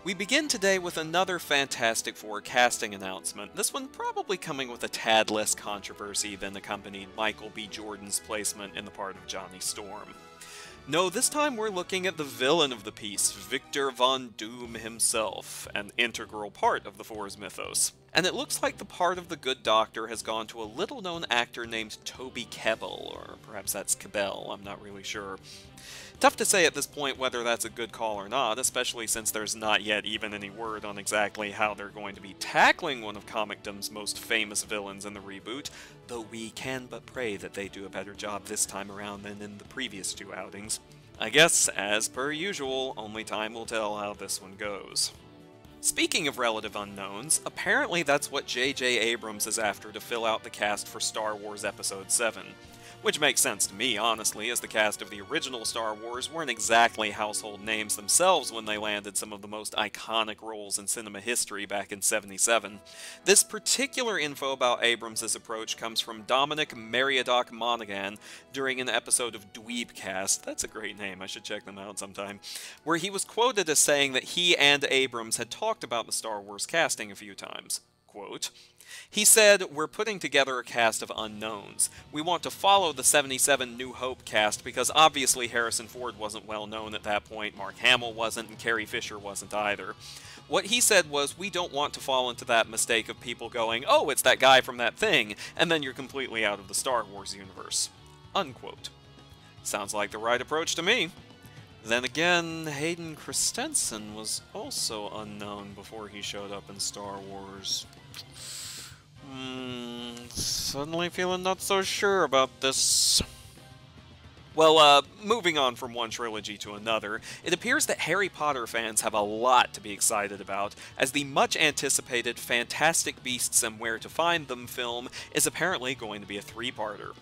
We begin today with another Fantastic Four casting announcement, this one probably coming with a tad less controversy than accompanied Michael B. Jordan's placement in the part of Johnny Storm. No, this time we're looking at the villain of the piece, Victor Von Doom himself, an integral part of the Four's mythos. And it looks like the part of the Good Doctor has gone to a little-known actor named Toby Kebbell, or perhaps that's Cabell, I'm not really sure. Tough to say at this point whether that's a good call or not, especially since there's not yet even any word on exactly how they're going to be tackling one of comicdom's most famous villains in the reboot, though we can but pray that they do a better job this time around than in the previous 2 outings. I guess, as per usual, only time will tell how this one goes. Speaking of relative unknowns, apparently that's what J.J. Abrams is after to fill out the cast for Star Wars Episode 7. Which makes sense to me, honestly, as the cast of the original Star Wars weren't exactly household names themselves when they landed some of the most iconic roles in cinema history back in '77. This particular info about Abrams' approach comes from Dominic Meriadoc Monaghan during an episode of Dweebcast, that's a great name, I should check them out sometime, where he was quoted as saying that he and Abrams had talked about the Star Wars casting a few times. Quote, he said, "We're putting together a cast of unknowns. We want to follow the '77 New Hope cast because obviously Harrison Ford wasn't well known at that point, Mark Hamill wasn't, and Carrie Fisher wasn't either. What he said was, we don't want to fall into that mistake of people going, oh, it's that guy from that thing, and then you're completely out of the Star Wars universe. Unquote. Sounds like the right approach to me. Then again, Hayden Christensen was also unknown before he showed up in Star Wars. Suddenly feeling not so sure about this. Well, moving on from one trilogy to another, it appears that Harry Potter fans have a lot to be excited about, as the much-anticipated Fantastic Beasts and Where to Find Them film is apparently going to be a three-parter.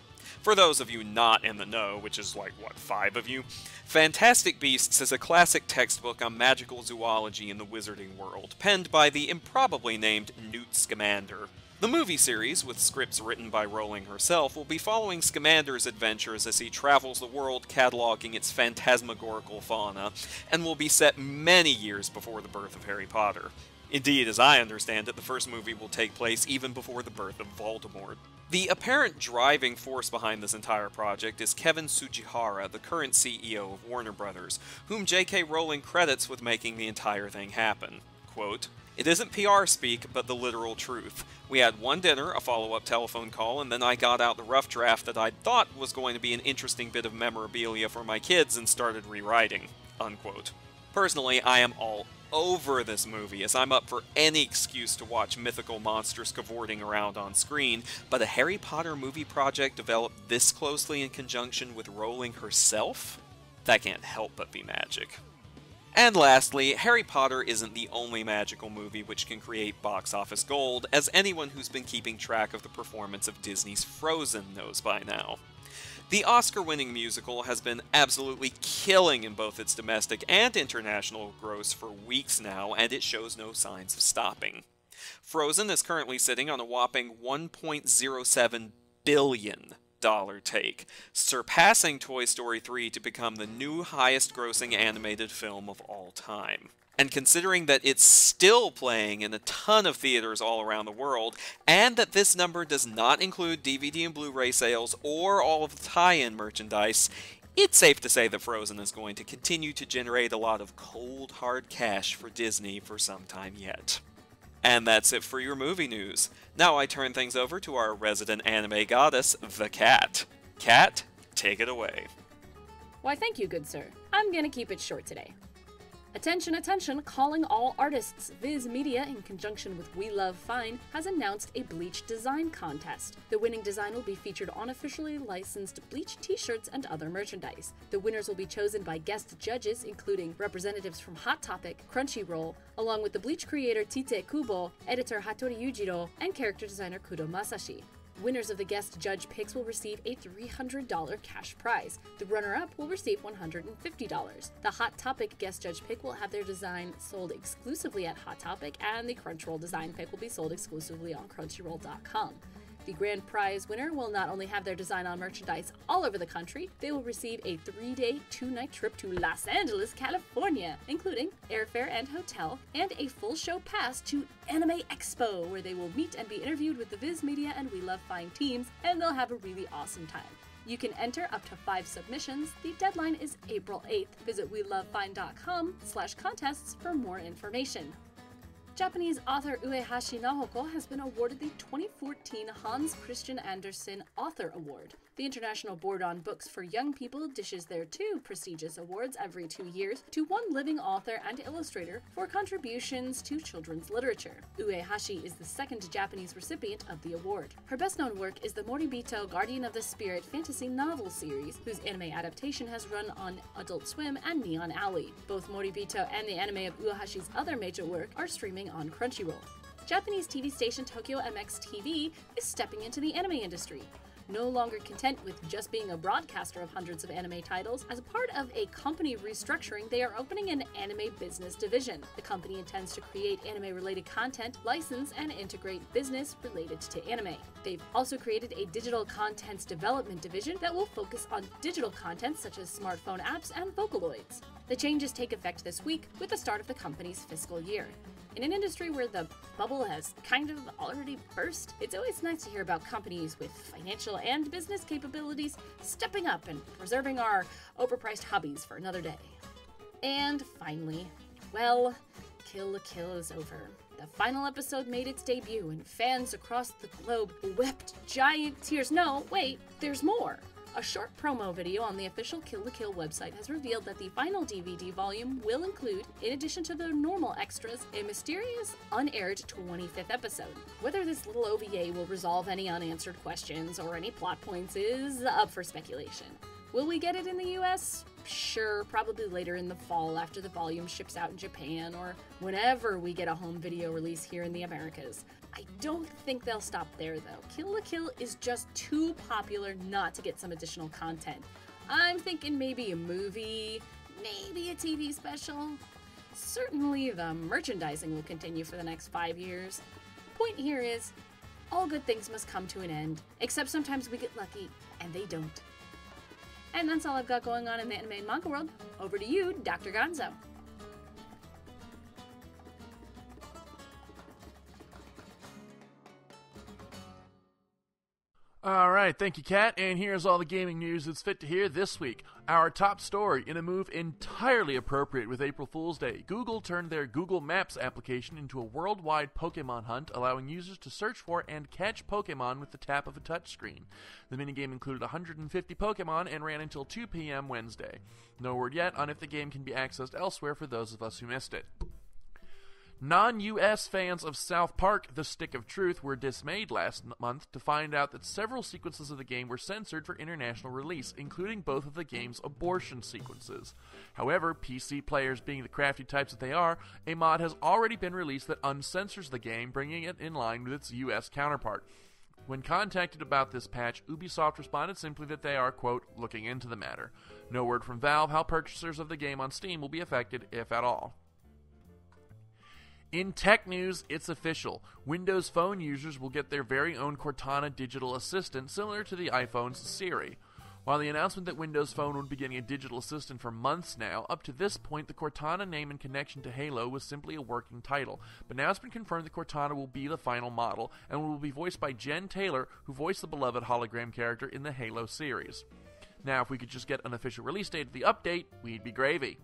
For those of you not in the know, which is like, what, 5 of you? Fantastic Beasts is a classic textbook on magical zoology in the wizarding world, penned by the improbably named Newt Scamander. The movie series, with scripts written by Rowling herself, will be following Scamander's adventures as he travels the world cataloging its phantasmagorical fauna, and will be set many years before the birth of Harry Potter. Indeed, as I understand it, the first movie will take place even before the birth of Voldemort. The apparent driving force behind this entire project is Kevin Tsujihara, the current CEO of Warner Brothers, whom J.K. Rowling credits with making the entire thing happen. Quote, "It isn't PR speak, but the literal truth. We had one dinner, a follow-up telephone call, and then I got out the rough draft that I thought was going to be an interesting bit of memorabilia for my kids and started rewriting." Unquote. Personally, I am all over this movie, as I'm up for any excuse to watch mythical monsters cavorting around on screen, but a Harry Potter movie project developed this closely in conjunction with Rowling herself? That can't help but be magic. And lastly, Harry Potter isn't the only magical movie which can create box office gold, as anyone who's been keeping track of the performance of Disney's Frozen knows by now. The Oscar-winning musical has been absolutely killing in both its domestic and international gross for weeks now, and it shows no signs of stopping. Frozen is currently sitting on a whopping $1.07 billion take, surpassing Toy Story 3 to become the new highest-grossing animated film of all time. And considering that it's still playing in a ton of theaters all around the world, and that this number does not include DVD and Blu-ray sales or all of the tie-in merchandise, it's safe to say that Frozen is going to continue to generate a lot of cold, hard cash for Disney for some time yet. And that's it for your movie news. Now I turn things over to our resident anime goddess, the Cat. Cat, take it away. Why, thank you, good sir. I'm gonna keep it short today. Attention, attention, calling all artists. Viz Media, in conjunction with We Love Fine, has announced a Bleach design contest. The winning design will be featured on officially licensed Bleach t-shirts and other merchandise. The winners will be chosen by guest judges, including representatives from Hot Topic, Crunchyroll, along with the Bleach creator Tite Kubo, editor Hattori Yujiro, and character designer Kudo Masashi. Winners of the guest judge picks will receive a $300 cash prize. The runner-up will receive $150. The Hot Topic guest judge pick will have their design sold exclusively at Hot Topic, and the Crunchyroll design pick will be sold exclusively on Crunchyroll.com. The grand prize winner will not only have their design on merchandise all over the country, they will receive a 3-day, 2-night trip to Los Angeles, California, including airfare and hotel, and a full show pass to Anime Expo, where they will meet and be interviewed with the Viz Media and We Love Fine teams, and they'll have a really awesome time. You can enter up to 5 submissions. The deadline is April 8th. Visit welovefine.com/contests for more information. Japanese author Uehashi Nahoko has been awarded the 2014 Hans Christian Andersen Author Award. The International Board on Books for Young People dishes their 2 prestigious awards every 2 years to one living author and illustrator for contributions to children's literature. Uehashi is the second Japanese recipient of the award. Her best-known work is the Moribito Guardian of the Spirit fantasy novel series, whose anime adaptation has run on Adult Swim and Neon Alley. Both Moribito and the anime of Uehashi's other major work are streaming on Crunchyroll. Japanese TV station Tokyo MX TV is stepping into the anime industry. No longer content with just being a broadcaster of hundreds of anime titles, as a part of a company restructuring, they are opening an anime business division. The company intends to create anime-related content, license, and integrate business related to anime. They've also created a digital contents development division that will focus on digital content such as smartphone apps and Vocaloids. The changes take effect this week with the start of the company's fiscal year. In an industry where the bubble has kind of already burst, it's always nice to hear about companies with financial and business capabilities stepping up and preserving our overpriced hobbies for another day. And finally, well, Kill la Kill is over. The final episode made its debut, and fans across the globe wept giant tears. No, wait, there's more. A short promo video on the official Kill la Kill website has revealed that the final DVD volume will include, in addition to the normal extras, a mysterious, unaired 25th episode. Whether this little OVA will resolve any unanswered questions or any plot points is up for speculation. Will we get it in the US? Sure, probably later in the fall after the volume ships out in Japan, or whenever we get a home video release here in the Americas. I don't think they'll stop there though. Kill la Kill is just too popular not to get some additional content. I'm thinking maybe a movie, maybe a TV special. Certainly the merchandising will continue for the next 5 years. Point here is, all good things must come to an end, except sometimes we get lucky, and they don't. And that's all I've got going on in the anime and manga world. Over to you, Dr. Gonzo. All right, thank you, Kat. And here's all the gaming news that's fit to hear this week. Our top story, in a move entirely appropriate with April Fool's Day, Google turned their Google Maps application into a worldwide Pokemon hunt, allowing users to search for and catch Pokemon with the tap of a touchscreen. The minigame included 150 Pokemon and ran until 2 p.m. Wednesday. No word yet on if the game can be accessed elsewhere for those of us who missed it. Non-US fans of South Park: The Stick of Truth were dismayed last month to find out that several sequences of the game were censored for international release, including both of the game's abortion sequences. However, PC players being the crafty types that they are, a mod has already been released that uncensors the game, bringing it in line with its US counterpart. When contacted about this patch, Ubisoft responded simply that they are, quote, looking into the matter. No word from Valve how purchasers of the game on Steam will be affected, if at all. In tech news, it's official. Windows Phone users will get their very own Cortana digital assistant, similar to the iPhone's Siri. While the announcement that Windows Phone would be getting a digital assistant for months now, up to this point the Cortana name in connection to Halo was simply a working title. But now it's been confirmed that Cortana will be the final model, and will be voiced by Jen Taylor, who voiced the beloved hologram character in the Halo series. Now, if we could just get an official release date of the update, we'd be gravy.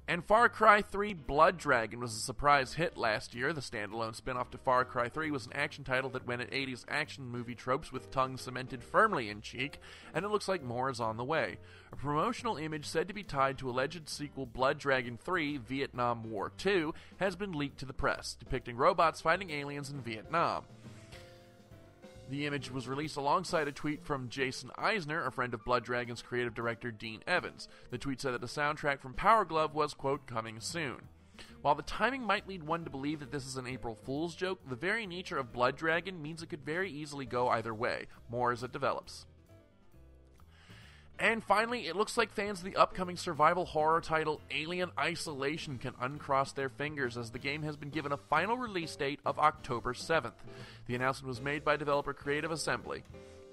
And Far Cry 3 Blood Dragon was a surprise hit last year. The standalone spin-off to Far Cry 3 was an action title that went at 80s action movie tropes with tongue cemented firmly in cheek, and it looks like more is on the way. A promotional image said to be tied to alleged sequel Blood Dragon 3 Vietnam War 2 has been leaked to the press, depicting robots fighting aliens in Vietnam. The image was released alongside a tweet from Jason Eisner, a friend of Blood Dragon's creative director Dean Evans. The tweet said that the soundtrack from Power Glove was, quote, coming soon. While the timing might lead one to believe that this is an April Fool's joke, the very nature of Blood Dragon means it could very easily go either way. More as it develops. And finally, it looks like fans of the upcoming survival horror title Alien Isolation can uncross their fingers, as the game has been given a final release date of October 7th. The announcement was made by developer Creative Assembly.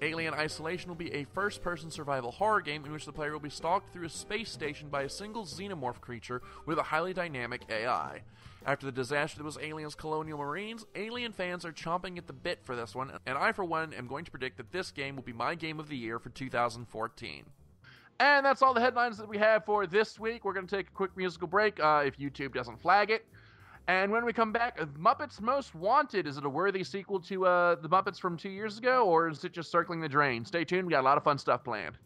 Alien Isolation will be a first-person survival horror game in which the player will be stalked through a space station by a single xenomorph creature with a highly dynamic AI. After the disaster that was Alien's Colonial Marines, Alien fans are chomping at the bit for this one, and I, for one, am going to predict that this game will be my game of the year for 2014. And that's all the headlines that we have for this week. We're going to take a quick musical break if YouTube doesn't flag it. And when we come back, Muppets Most Wanted. Is it a worthy sequel to the Muppets from 2 years ago, or is it just circling the drain? Stay tuned. We got a lot of fun stuff planned.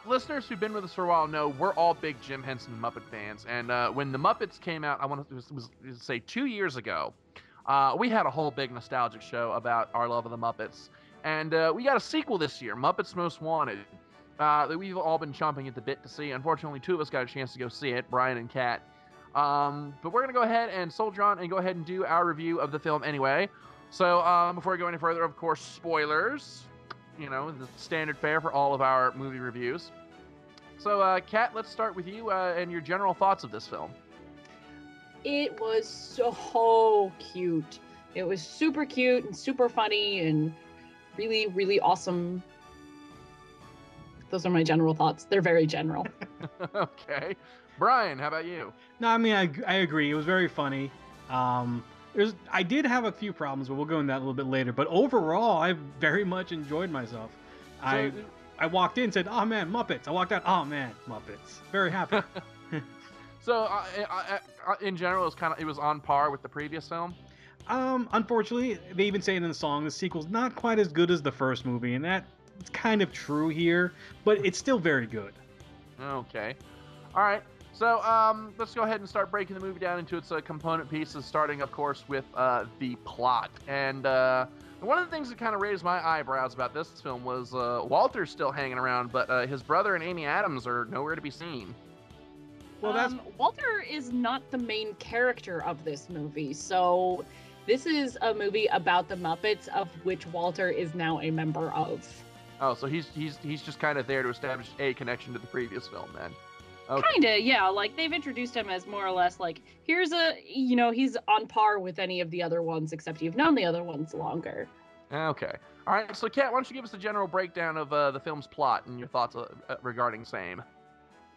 Listeners who've been with us for a while know we're all big Jim Henson Muppet fans, and when the Muppets came out, I want to say 2 years ago, we had a whole big nostalgic show about our love of the Muppets, and we got a sequel this year, Muppets Most Wanted, that we've all been chomping at the bit to see. Unfortunately, 2 of us got a chance to go see it, Brian and Kat. But we're gonna go ahead and soldier on and go ahead and do our review of the film anyway. So before we go any further, of course, spoilers. You know, the standard fare for all of our movie reviews. So, Kat, let's start with you and your general thoughts of this film. It was so cute. It was super cute and super funny and really, really awesome. Those are my general thoughts. They're very general. Okay. Brian, how about you? No, I mean, I agree. It was very funny. I did have a few problems, but we'll go into that a little bit later. But overall, I very much enjoyed myself. I walked in and said, "Oh man, Muppets." I walked out, "Oh man, Muppets." Very happy. So, in general, it was on par with the previous film. Unfortunately, they even say it in the song, the sequel's not quite as good as the first movie, and that's kind of true here. But it's still very good. Okay. All right. So let's go ahead and start breaking the movie down into its component pieces, starting, of course, with the plot. And one of the things that kind of raised my eyebrows about this film was Walter's still hanging around, but his brother and Amy Adams are nowhere to be seen. Well, Walter is not the main character of this movie, so this is a movie about the Muppets, of which Walter is now a member of. Oh, so he's just kind of there to establish a connection to the previous film, then. Okay. Kinda, yeah. Like, they've introduced him as more or less like, he's on par with any of the other ones, except you've known the other ones longer. Okay. All right. So, Kat, why don't you give us a general breakdown of the film's plot and your thoughts regarding same?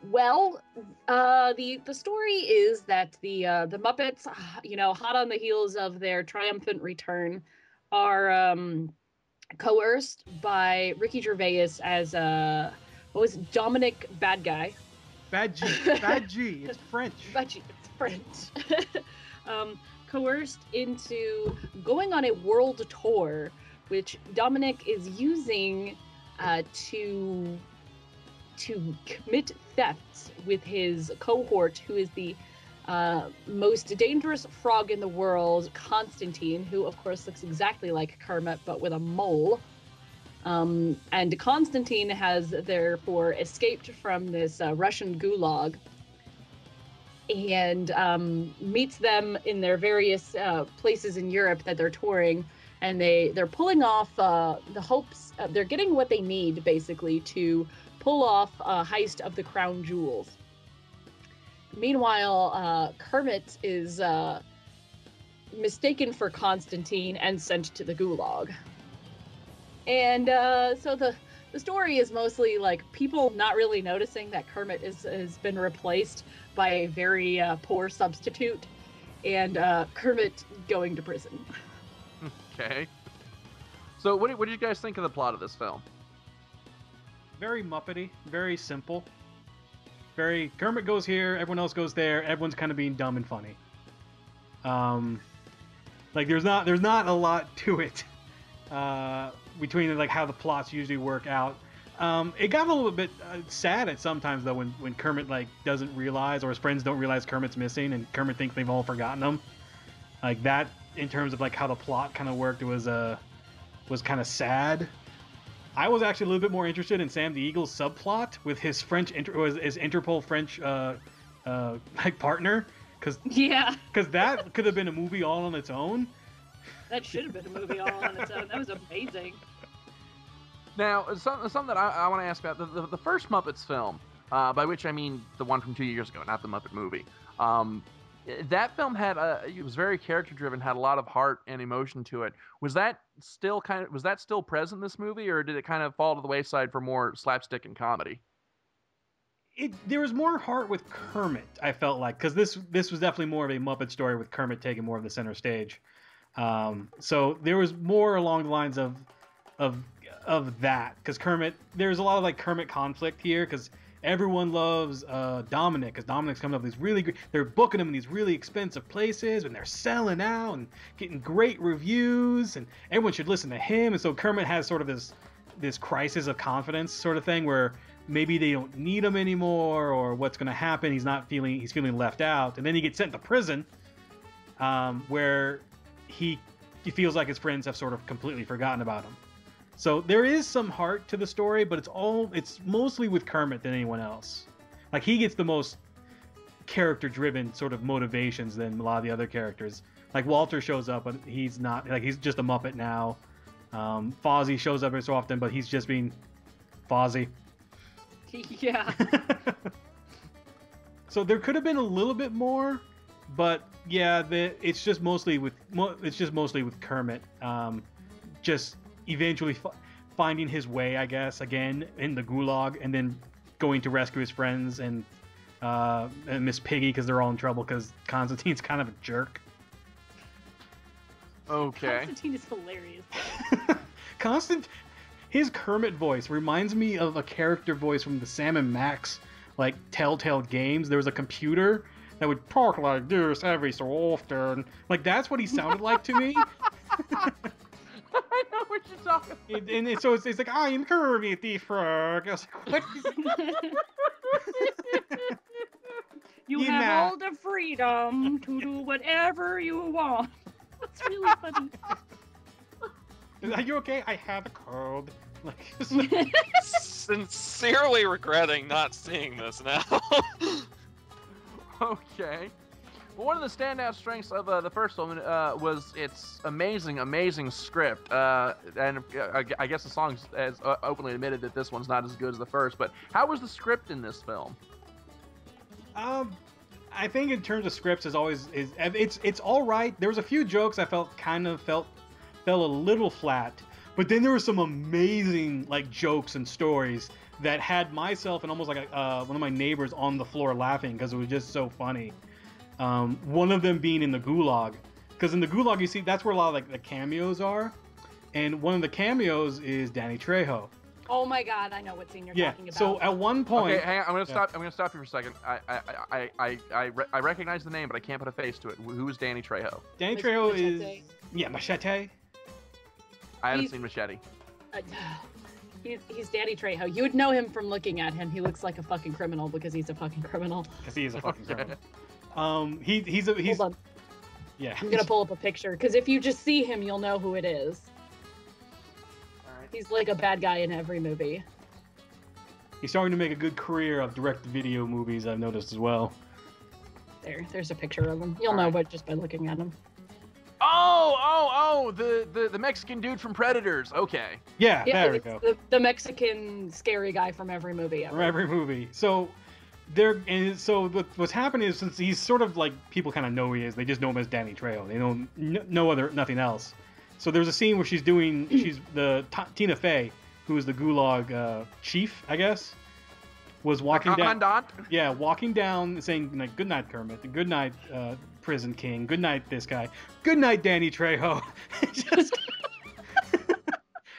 Well, the story is that the Muppets, hot on the heels of their triumphant return, are coerced by Ricky Gervais as Dominic Bad Guy. Bad G. It's French. Bad G. It's French. Coerced into going on a world tour, which Dominic is using to commit thefts with his cohort, who is the most dangerous frog in the world, Constantine, who of course looks exactly like Kermit but with a mole. And Constantine has therefore escaped from this Russian gulag and meets them in their various places in Europe that they're touring, and they're pulling off the hopes. They're getting what they need basically to pull off a heist of the crown jewels. Meanwhile, Kermit is mistaken for Constantine and sent to the gulag. And so the story is mostly like people not really noticing that Kermit has been replaced by a very poor substitute, and Kermit going to prison. Okay. So what did you guys think of the plot of this film? Very Muppety, very simple. Very Kermit goes here, everyone else goes there. Everyone's kind of being dumb and funny. Like there's not a lot to it. Between like how the plots usually work out. It got a little bit sad at sometimes though when Kermit like doesn't realize, or his friends don't realize Kermit's missing, and Kermit thinks they've all forgotten him. Like that, in terms of like how the plot kind of worked, it was kind of sad. I was actually a little bit more interested in Sam the Eagle's subplot with his his Interpol French like partner, because that could have been a movie all on its own. That should have been a movie all on its own. That was amazing. Now, something that I want to ask about, the first Muppets film, by which I mean the one from 2 years ago, not the Muppet movie. That film it was very character driven, had a lot of heart and emotion to it. Was that still present in this movie, or did it kind of fall to the wayside for more slapstick and comedy? There was more heart with Kermit, I felt like, because this was definitely more of a Muppet story with Kermit taking more of the center stage. So there was more along the lines of that, because there's a lot of like Kermit conflict here, because everyone loves Dominic, because Dominic's coming up with these really good, they're booking him in these really expensive places, and they're selling out and getting great reviews, and everyone should listen to him. And so Kermit has sort of this crisis of confidence sort of thing, where maybe they don't need him anymore, or what's going to happen. He's feeling left out, and then he gets sent to prison, where he feels like his friends have sort of completely forgotten about him. So there is some heart to the story, but it's mostly with Kermit than anyone else. Like, he gets the most character-driven sort of motivations than a lot of the other characters. Like, Walter shows up, but he's not, like, he's just a Muppet now. Fozzie shows up every so often, but he's just being Fozzie. Yeah. So there could have been a little bit more, but yeah, it's just mostly with Kermit, just eventually finding his way, I guess, again in the gulag, and then going to rescue his friends and Miss Piggy, because they're all in trouble because Constantine's kind of a jerk. Okay. Constantine is hilarious. His Kermit voice reminds me of a character voice from the Sam and Max, like, Telltale games. There was a computer that would talk like this every so often. Like, that's what he sounded like to me. I know what you're talking about. So it's like, I am Kermit the Frog. I was like, what is You have all the freedom to do whatever you want. That's really funny. Are you okay? I have a cold. Like, Sincerely regretting not seeing this now. Okay. Well, one of the standout strengths of the first one was its amazing script. And I guess the song has openly admitted that this one's not as good as the first. But how was the script in this film? I think in terms of scripts, it's all right. There was a few jokes I felt fell a little flat. But then there were some amazing, like, jokes and stories that had myself and almost like one of my neighbors on the floor laughing because it was just so funny. One of them being in the gulag, because in the gulag, you see, that's where a lot of, like, the cameos are, and one of the cameos is Danny Trejo. Oh my God, I know what scene you're talking about. So at one point, okay, hang on, I'm gonna stop you for a second. I recognize the name, but I can't put a face to it. Who is Danny Trejo? Danny Trejo is Machete. I haven't seen Machete. He's Danny Trejo. You would know him from looking at him. He looks like a fucking criminal because he's a fucking criminal. Because he is a fucking criminal. He's Hold on. Yeah. I'm gonna pull up a picture because if you just see him, you'll know who it is. All right. He's like a bad guy in every movie. He's starting to make a good career of direct-to-video movies, I've noticed as well. There's a picture of him. You'll know just by looking at him. Oh, the Mexican dude from Predators. Okay. Yeah, there we go. The Mexican scary guy from every movie ever. From every movie. So what's happened is, since he's sort of like, people kind of know who he is, they just know him as Danny Trejo. They know nothing else. So there's a scene where she's Tina Fey, who is the gulag chief, I guess, was walking down. Yeah, walking down saying, like, "Good night, Kermit. Good night, Prison King. Good night, this guy. Good night, Danny Trejo."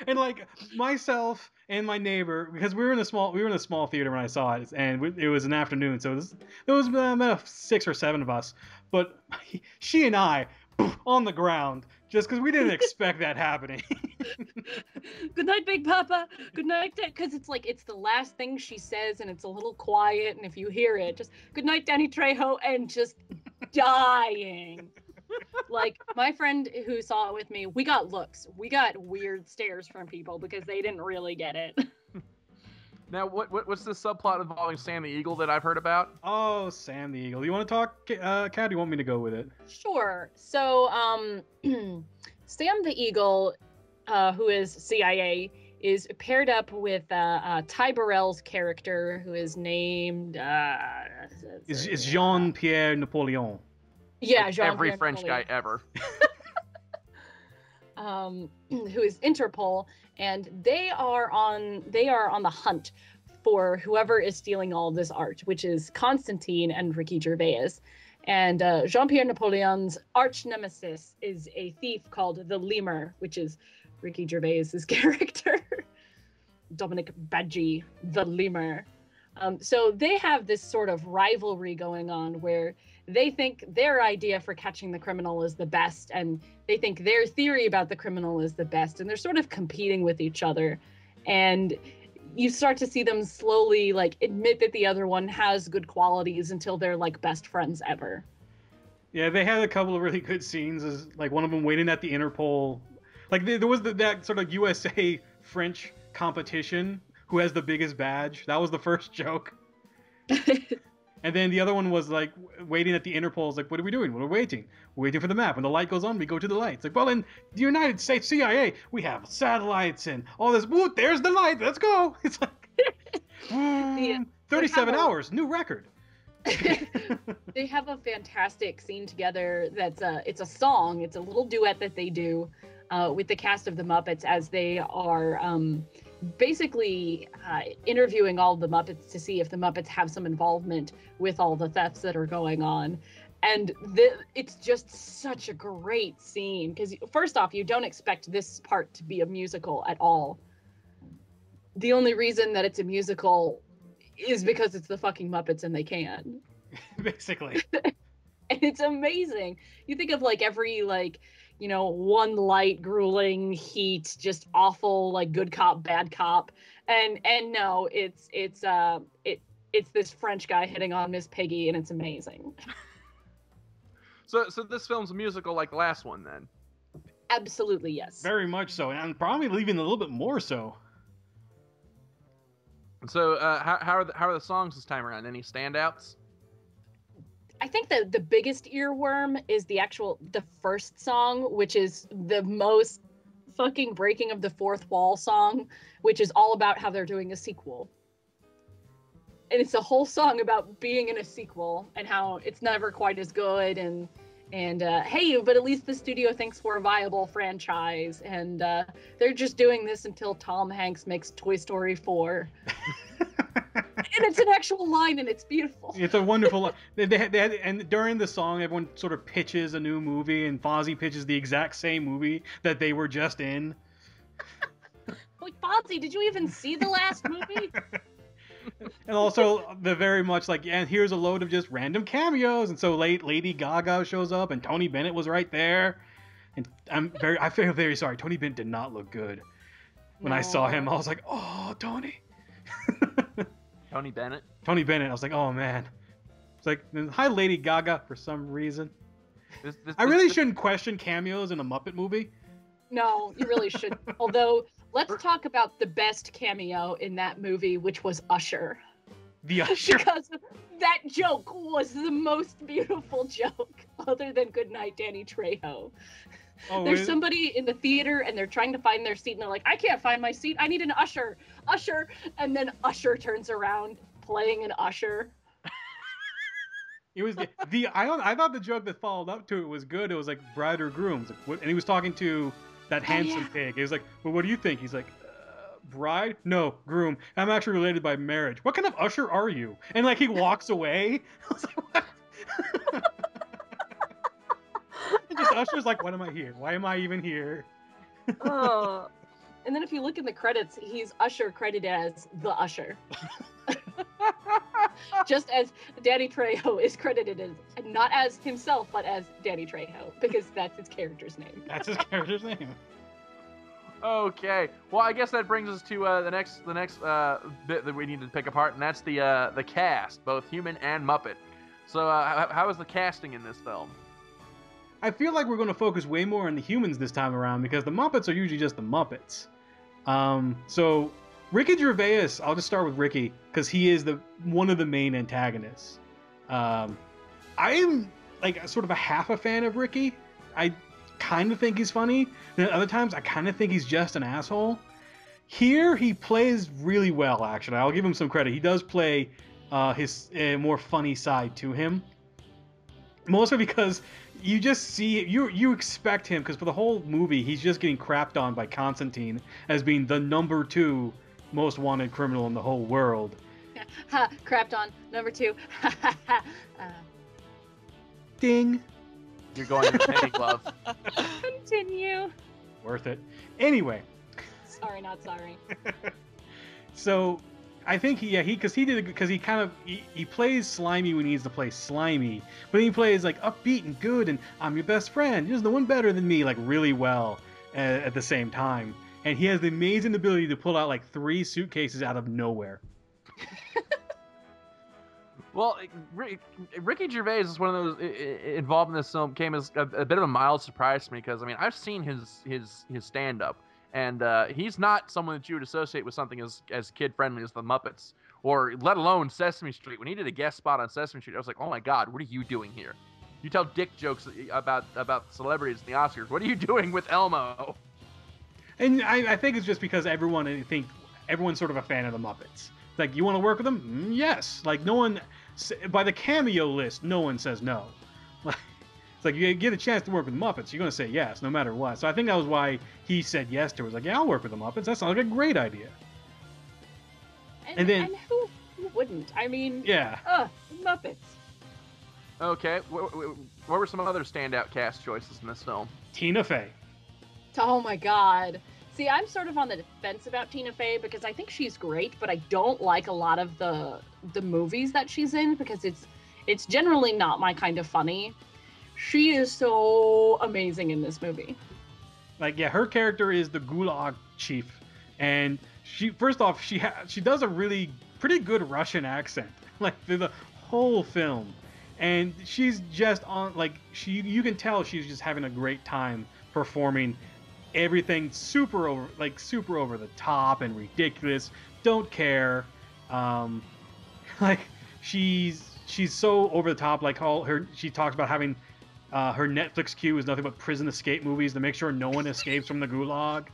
And, like, myself and my neighbor, because we were in a small theater when I saw it, and it was an afternoon, so there was about 6 or 7 of us. But she and I, on the ground, just because we didn't expect that happening. Good night, Big Papa. Good night, because it's the last thing she says, and it's a little quiet, and if you hear it, just good night, Danny Trejo, and just dying. Like, my friend who saw it with me, we got looks. We got weird stares from people because they didn't really get it. Now, what's the subplot involving Sam the Eagle that I've heard about? Oh, Sam the Eagle. You want to talk, Kat? Do you want me to go with it? Sure. So, Sam the Eagle, who is CIA, is paired up with Ty Burrell's character, who is named... Is Jean-Pierre Napoleon. Yeah, like Jean-Pierre every French Napoleon. guy ever. Who is Interpol, and they are on the hunt for whoever is stealing all this art, which is Constantine and Ricky Gervais. And Jean-Pierre Napoleon's arch nemesis is a thief called the Lemur, which is Ricky Gervais's character. Dominic Badgie, the Lemur. So they have this sort of rivalry going on where they think their idea for catching the criminal is the best, and they think their theory about the criminal is the best, and they're sort of competing with each other. And you start to see them slowly like admit that the other one has good qualities until they're like best friends ever. Yeah, they had a couple of really good scenes. As like one of them waiting at the Interpol, like there was that sort of USA French competition. Who has the biggest badge? That was the first joke. And then the other one was like waiting at the Interpol. It's like, what are we doing? We're waiting. We're waiting for the map. When the light goes on, we go to the light. It's like, well, in the United States CIA, we have satellites and all this. Woo, there's the light. Let's go. It's like 37 hours, new record. They have a fantastic scene together. It's a song. It's a little duet that they do with the cast of the Muppets as they are basically interviewing all the Muppets to see if the Muppets have some involvement with all the thefts that are going on. And it's just such a great scene because first off, you don't expect this part to be a musical at all. The only reason that it's a musical is because it's the fucking Muppets and they can. Basically. And it's amazing. You think of like every like, you know, one light, grueling, heat, just awful, like good cop, bad cop. And no, it's this French guy hitting on Miss Piggy and it's amazing. So this film's a musical like the last one then? Absolutely, yes. Very much so. And probably leaving a little bit more so. So how are the songs this time around? Any standouts? I think that the biggest earworm is the first song, which is the most fucking breaking of the fourth wall song, which is all about how they're doing a sequel. And it's a whole song about being in a sequel and how it's never quite as good and hey, but at least the studio thinks we're a viable franchise and they're just doing this until Tom Hanks makes Toy Story 4. And it's an actual line and it's beautiful. It's a wonderful line. They had, and during the song, everyone sort of pitches a new movie and Fozzie pitches the exact same movie that they were just in. Like, Fozzie, did you even see the last movie? And also, the very much like, and here's a load of just random cameos. And so Lady Gaga shows up, and Tony Bennett was right there. And I feel very sorry. Tony Bennett did not look good. When I saw him, I was like, oh, Tony. Tony Bennett? Tony Bennett. I was like, oh man. It's like, hi, Lady Gaga, for some reason. I really shouldn't question cameos in a Muppet movie. No, you really shouldn't. Although, let's talk about the best cameo in that movie, which was Usher. The Usher. Because that joke was the most beautiful joke, other than Goodnight, Danny Trejo. Oh, there's somebody in the theater and they're trying to find their seat and they're like, I can't find my seat. I need an Usher. Usher. And then Usher turns around playing an Usher. It was I thought the joke that followed up to it was good. It was like bride or groom. And he was talking to that handsome pig. He was like, well, what do you think? He's like, bride? No, groom. I'm actually related by marriage. What kind of Usher are you? And like he walks away. I was like, what? And just Usher's like, what am I here? Why am I even here? Oh. And then if you look in the credits, he's Usher credited as the Usher. Just as Danny Trejo is credited as, not as himself, but as Danny Trejo, because that's his character's name. That's his character's name. Okay. Well, I guess that brings us to the next bit that we need to pick apart, and that's the cast, both human and Muppet. So how is the casting in this film? I feel like we're going to focus way more on the humans this time around because the Muppets are usually just the Muppets. So Ricky Gervais, I'll just start with Ricky because he is one of the main antagonists. I am like sort of a half a fan of Ricky. I kind of think he's funny. Then other times I kind of think he's just an asshole. Here he plays really well, actually. I'll give him some credit. He does play his more funny side to him. Mostly because you just see you expect him because for the whole movie he's just getting crapped on by Constantine as being the number 2 most wanted criminal in the whole world. Ha! Crapped on number 2. Ding. You're going to the penny glove. Continue. Worth it. Anyway. Sorry, not sorry. So I think he plays slimy when he needs to play slimy, but he plays like upbeat and good and I'm your best friend. There's no one better than me, like really well at the same time. and he has the amazing ability to pull out like 3 suitcases out of nowhere. Well, Ricky Gervais is one of those involved in this film. Came as a bit of a mild surprise to me because I mean I've seen his stand up, and he's not someone that you would associate with something as kid friendly as the Muppets, or let alone Sesame Street. When he did a guest spot on Sesame Street, I was like, oh my God, what are you doing here? You tell dick jokes about celebrities in the Oscars. What are you doing with Elmo? And I think it's just because everyone's sort of a fan of the Muppets. Like, you want to work with them? Yes. Like, no one, by the cameo list, no one says no. It's like, you get a chance to work with Muppets, you're going to say yes, no matter what. So I think that was why he said yes to it. He was like, yeah, I'll work with the Muppets. That sounds like a great idea. And who wouldn't? I mean, yeah. Muppets. Okay, what were some other standout cast choices in this film? Tina Fey. Oh my God. See, I'm sort of on the defense about Tina Fey because I think she's great, but I don't like a lot of the movies that she's in because it's generally not my kind of funny. She is so amazing in this movie. Like, yeah, her character is the Gulag chief, and she does a really pretty good Russian accent, like through the whole film, and she's just on you can tell she's just having a great time performing everything super over the top and ridiculous. Don't care, like she's so over the top. Like she talks about having her Netflix queue is nothing but prison escape movies to make sure no one escapes from the Gulag.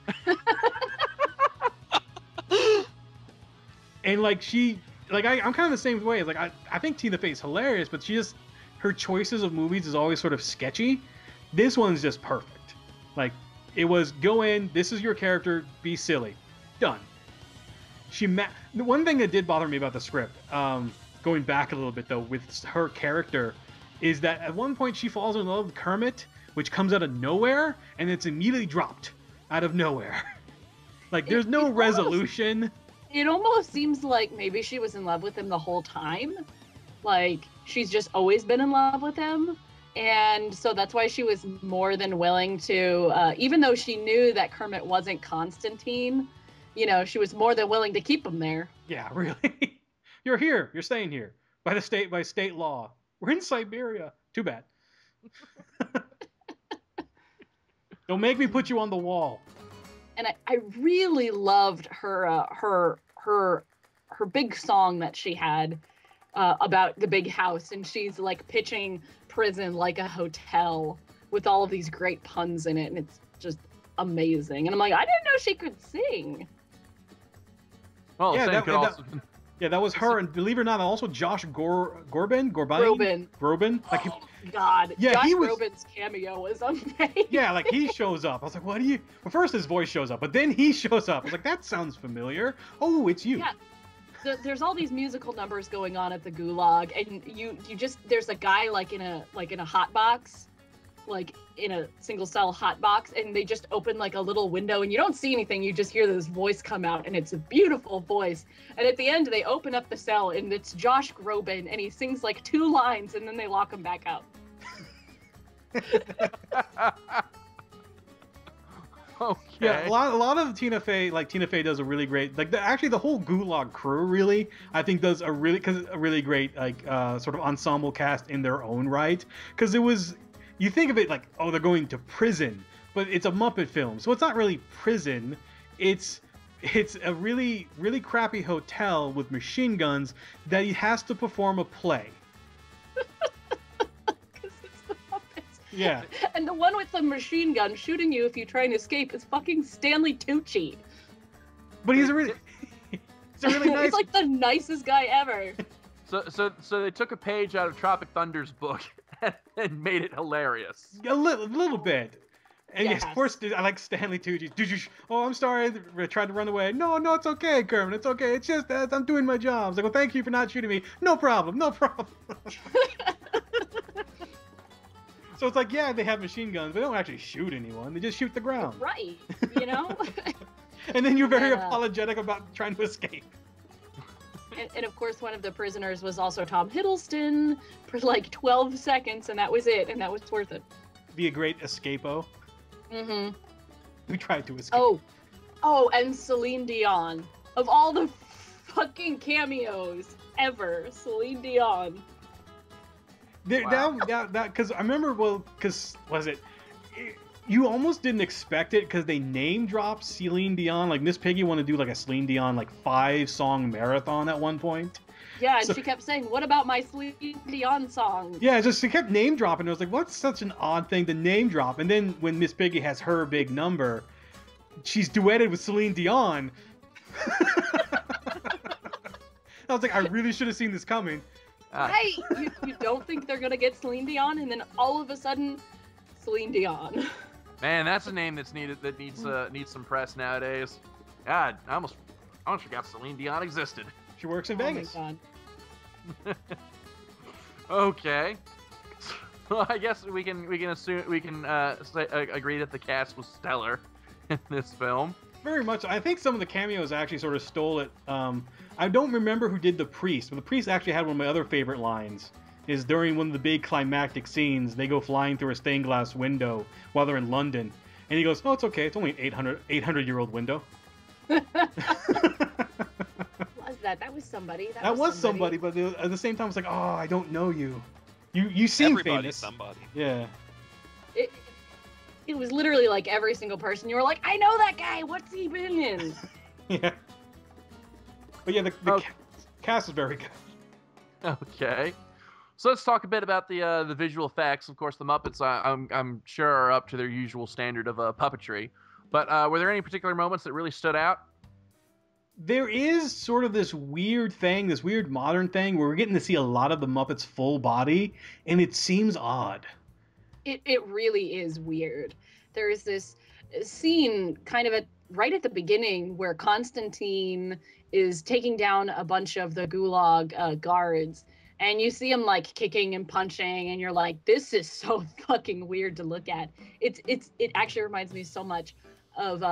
And I'm kind of the same way. Like I think Tina Fey's hilarious, but her choices of movies is always sort of sketchy. This one's just perfect. Like, it was go in, this is your character, be silly, done. The one thing that did bother me about the script, going back a little bit though, with her character, is that at one point she falls in love with Kermit, which comes out of nowhere, and it's immediately dropped out of nowhere. Like, there's no resolution. It almost seems like maybe she was in love with him the whole time. Like, she's just always been in love with him. And so that's why she was more than willing to, even though she knew that Kermit wasn't Constantine, she was more than willing to keep him there. Yeah, really. You're here. You're staying here by state law. We're in Siberia. Too bad. Don't make me put you on the wall. And I really loved her big song that she had about the big house, and she's like pitching prison like a hotel with all of these great puns in it, and it's just amazing. And I'm like, I didn't know she could sing. Well, yeah, that was her, and believe it or not, also Josh Groban. Like, oh God, yeah, Josh Groban's cameo was amazing. Yeah, like he shows up. I was like, what do you? Well, first his voice shows up, but then he shows up. I was like, that sounds familiar. Oh, it's you. Yeah. There's all these musical numbers going on at the Gulag, and you just there's a guy like in a hot box, like in a single cell hot box, and they just open like a little window, and you don't see anything. You just hear this voice come out, and it's a beautiful voice. And at the end, they open up the cell, and it's Josh Groban, and he sings like 2 lines, and then they lock him back out. Okay. Yeah, a lot of Tina Fey does a really great, actually the whole Gulag crew really, I think does a really great sort of ensemble cast in their own right, because you think of it like, oh, they're going to prison, but it's a Muppet film, so it's not really prison, it's a really, really crappy hotel with machine guns that he has to perform a play. Yeah. And the one with the machine gun shooting you if you try and escape is fucking Stanley Tucci. But he's a really nice... He's like the nicest guy ever. So they took a page out of Tropic Thunder's book and made it hilarious. A little bit. And yes, of course, I like Stanley Tucci. Oh, I'm sorry, I tried to run away. No, it's okay, Kermit, it's okay. It's just that I'm doing my job. I was like, well, thank you for not shooting me. No problem. So it's like, yeah, they have machine guns, but they don't actually shoot anyone. They just shoot the ground. Right, And then you're very apologetic about trying to escape. And of course, one of the prisoners was also Tom Hiddleston for like 12 seconds, and that was it, and that was worth it. Be a great escapo. Mm-hmm. We tried to escape. Oh, Oh, and Celine Dion. Of all the fucking cameos ever, Celine Dion. Wow. That because I remember, well, because you almost didn't expect it because they name dropped Celine Dion. Like Miss Piggy wanted to do like a Celine Dion like 5-song marathon at one point. Yeah, and she kept saying, "What about my Celine Dion song?" Yeah, just she kept name dropping. I was like, what's such an odd thing to name drop? And then when Miss Piggy has her big number, she's duetted with Celine Dion. I was like, I really should have seen this coming. Right? You don't think they're gonna get Celine Dion, and then all of a sudden, Celine Dion. Man, that's a name that's needed that needs some press nowadays. God, I almost forgot Celine Dion existed. She works in Vegas. Oh my god. Okay. Well, I guess we can agree that the cast was stellar in this film. Very much. I think some of the cameos actually sort of stole it. I don't remember who did the priest, but the priest actually had one of my other favorite lines. Is during one of the big climactic scenes, they go flying through a stained glass window while they're in London, and he goes, "Oh, it's okay. It's only an 800-year-old window." Was that? That was somebody. That was somebody, but at the same time, it's like, oh, I don't know you. You seem Everybody's famous. somebody. Yeah. It was literally like every single person. You were like, I know that guy. What's he been in? Yeah. But yeah, the cast is very good. Okay. So let's talk a bit about the visual effects. Of course, the Muppets, I'm sure, are up to their usual standard of puppetry. But were there any particular moments that really stood out? There is sort of this weird thing, this weird modern thing, where we're getting to see a lot of the Muppets' full body, and it seems odd. It really is weird. There is this scene kind of right at the beginning where Constantine is taking down a bunch of the Gulag guards, and you see him like kicking and punching, and you're like, this is so fucking weird to look at. It actually reminds me so much of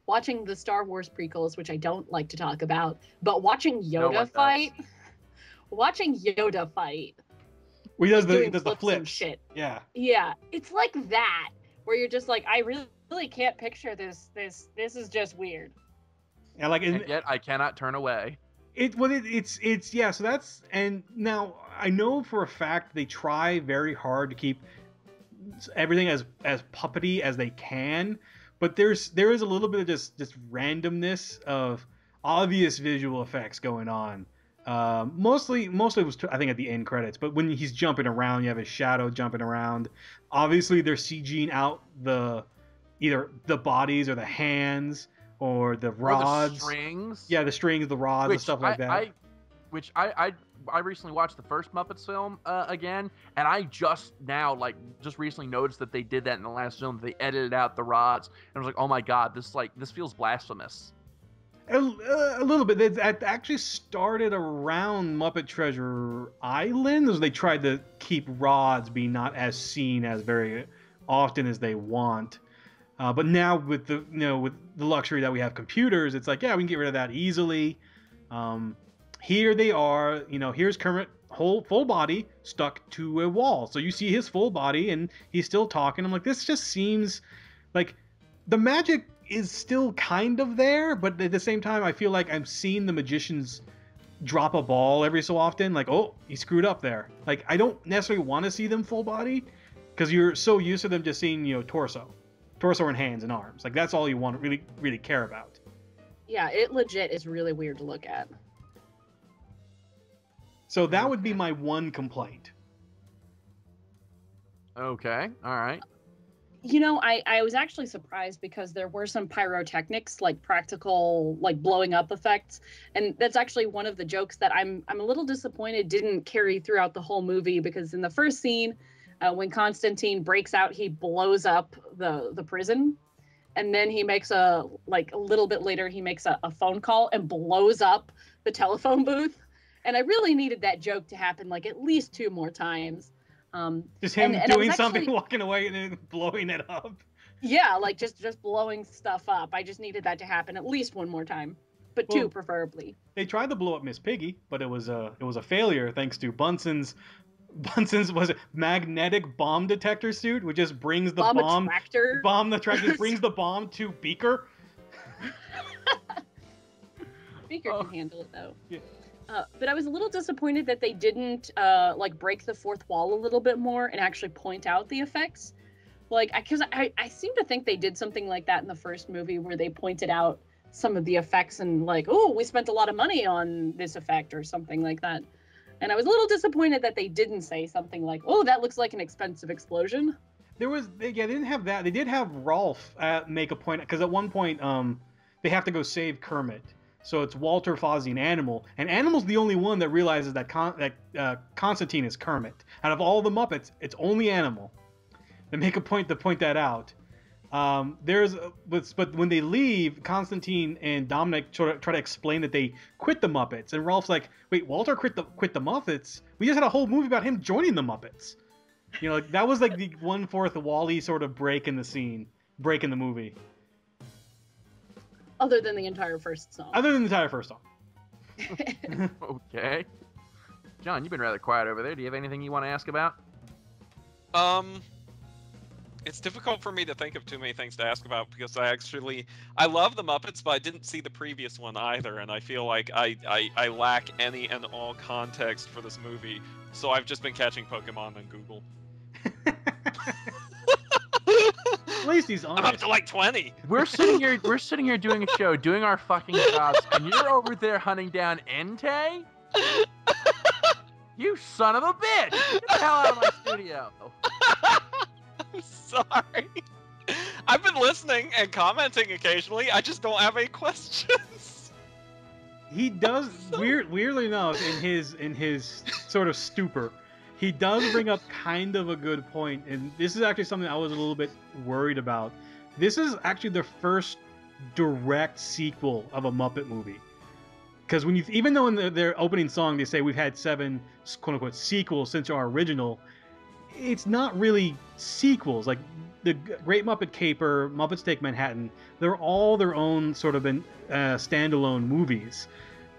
watching the Star Wars prequels, which I don't like to talk about, but watching Yoda fight. Watching Yoda fight. Well, he does the flips flips. and shit. Yeah. Yeah, it's like that where you're just like, I really can't picture this. This is just weird. Yeah, like, And yet I cannot turn away. It's yeah. So that's, and now I know for a fact they try very hard to keep everything as puppety as they can, but there is a little bit of just randomness of obvious visual effects going on. Mostly it was I think at the end credits, but when he's jumping around, you have his shadow jumping around. Obviously, they're CGing out either the bodies or the hands or the rods, or the strings. Yeah, the strings, the rods, and stuff like that. I recently watched the first Muppets film again, and I just recently noticed that they did that in the last film. They edited out the rods, and I was like, oh my god, this feels blasphemous. A little bit. It actually started around Muppet Treasure Island, as they tried to keep rods being not as seen as very often as they want. But now with the luxury that we have computers, it's like, yeah, we can get rid of that easily. Here they are. Here's Kermit full body stuck to a wall, so you see his full body and he's still talking. I'm like, this just seems like the magic is still kind of there, but at the same time, I feel like I'm seeing the magicians drop a ball every so often. Like, oh, he screwed up there. Like, I don't necessarily want to see them full body because you're so used to them just seeing, torso and hands and arms. Like, that's all you want to really, really care about. Yeah, it legit is really weird to look at. So that would be my one complaint. Okay, all right. I was actually surprised because there were some pyrotechnics, like practical, like blowing up effects. And that's actually one of the jokes that I'm a little disappointed didn't carry throughout the whole movie, because in the first scene, when Constantine breaks out, he blows up the prison. And then he makes a little bit later, he makes a phone call and blows up the telephone booth. And I really needed that joke to happen like at least 2 more times. Just him doing something, walking away, and then blowing it up. Yeah, like just blowing stuff up. I just needed that to happen at least 1 more time, but 2 preferably. They tried to blow up Miss Piggy, but it was a failure thanks to Bunsen's was it magnetic bomb detector suit, which just brings the bomb the tractor brings the bomb to Beaker. Beaker can handle it though. Yeah. But I was a little disappointed that they didn't like break the fourth wall a little bit more and actually point out the effects. Like, because I seem to think they did something like that in the first movie where they pointed out some of the effects and like, oh, we spent a lot of money on this effect or something like that. And I was a little disappointed that they didn't say something like, oh, that looks like an expensive explosion. They didn't have that. They did have Rolf make a point, because at one point they have to go save Kermit. So it's Walter, Fozzie, and Animal, and Animal's the only one that realizes that Constantine is Kermit. Out of all the Muppets, it's only Animal. They make a point to point that out. But when they leave, Constantine and Dominic try to explain that they quit the Muppets, and Rolf's like, "Wait, Walter quit the Muppets? We just had a whole movie about him joining the Muppets." You know, like, that was like the 1/4 Wall-E sort of break in the movie. Other than the entire first song. Okay. John, you've been rather quiet over there. Do you have anything you want to ask about? It's difficult for me to think of too many things to ask about because I love the Muppets, but I didn't see the previous one either, and I feel like I lack any and all context for this movie, so I've just been catching Pokemon on Google. At least he's honest. I'm up to like 20. We're sitting here doing a show, doing our fucking jobs, and you're over there hunting down Entei? You son of a bitch! Get the hell out of my studio. I'm sorry. I've been listening and commenting occasionally. I just don't have any questions. He does weirdly enough in his sort of stupor. He does bring up kind of a good point, and this is actually something I was a little bit worried about. This is actually the first direct sequel of a Muppet movie. Because even though in their opening song they say we've had 7 quote-unquote sequels since our original, it's not really sequels. Like the Great Muppet Caper, Muppets Take Manhattan, they're all their own sort of standalone movies.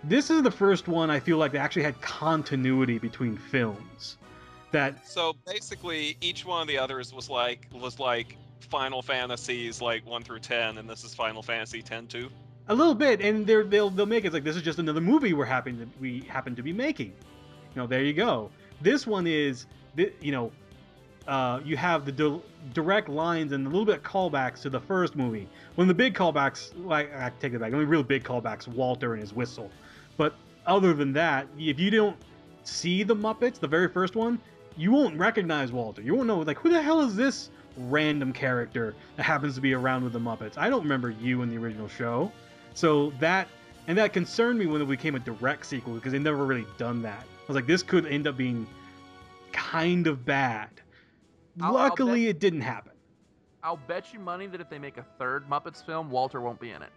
This is the first one I feel like they actually had continuity between films. So basically, each one of the others was like Final Fantasies like 1 through 10, and this is Final Fantasy 10 too. A little bit, and they'll make it like this is just another movie we happen to be making. You know, there you go. This one is, you know, you have the direct lines and a little bit of callbacks to the first movie. One of the big callbacks, like, I take it back, the only real big callbacks, Walter and his whistle. But other than that, if you don't see the Muppets, the very first one, you won't recognize Walter. You won't know, like, who the hell is this random character that happens to be around with the Muppets? I don't remember you in the original show. So that concerned me when it became a direct sequel, because they never really done that. I was like, this could end up being kind of bad. Luckily, it didn't happen. I'll bet you money that if they make a third Muppets film, Walter won't be in it.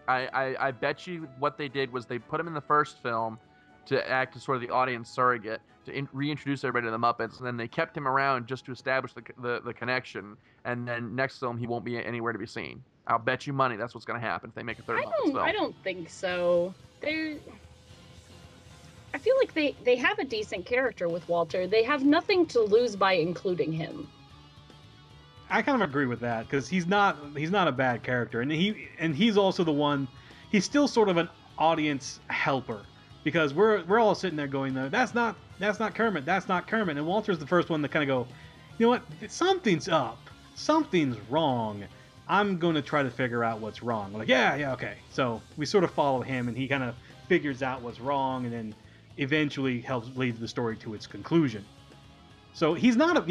I bet you what they did was they put him in the first film to act as sort of the audience surrogate, to reintroduce everybody to the Muppets, and then they kept him around just to establish the connection, and then next film he won't be anywhere to be seen. I'll bet you money that's what's going to happen if they make a third Muppets film. I don't think so. I feel like they have a decent character with Walter. They have nothing to lose by including him. I kind of agree with that, because he's not a bad character, and he's also the one. He's still sort of an audience helper, because we're all sitting there going, that's not Kermit, that's not Kermit, and Walter's the first one to kind of go, you know what, something's up, something's wrong. I'm going to try to figure out what's wrong. We're like, yeah, okay. So we sort of follow him, and he kind of figures out what's wrong, and then eventually helps lead the story to its conclusion. So he's not a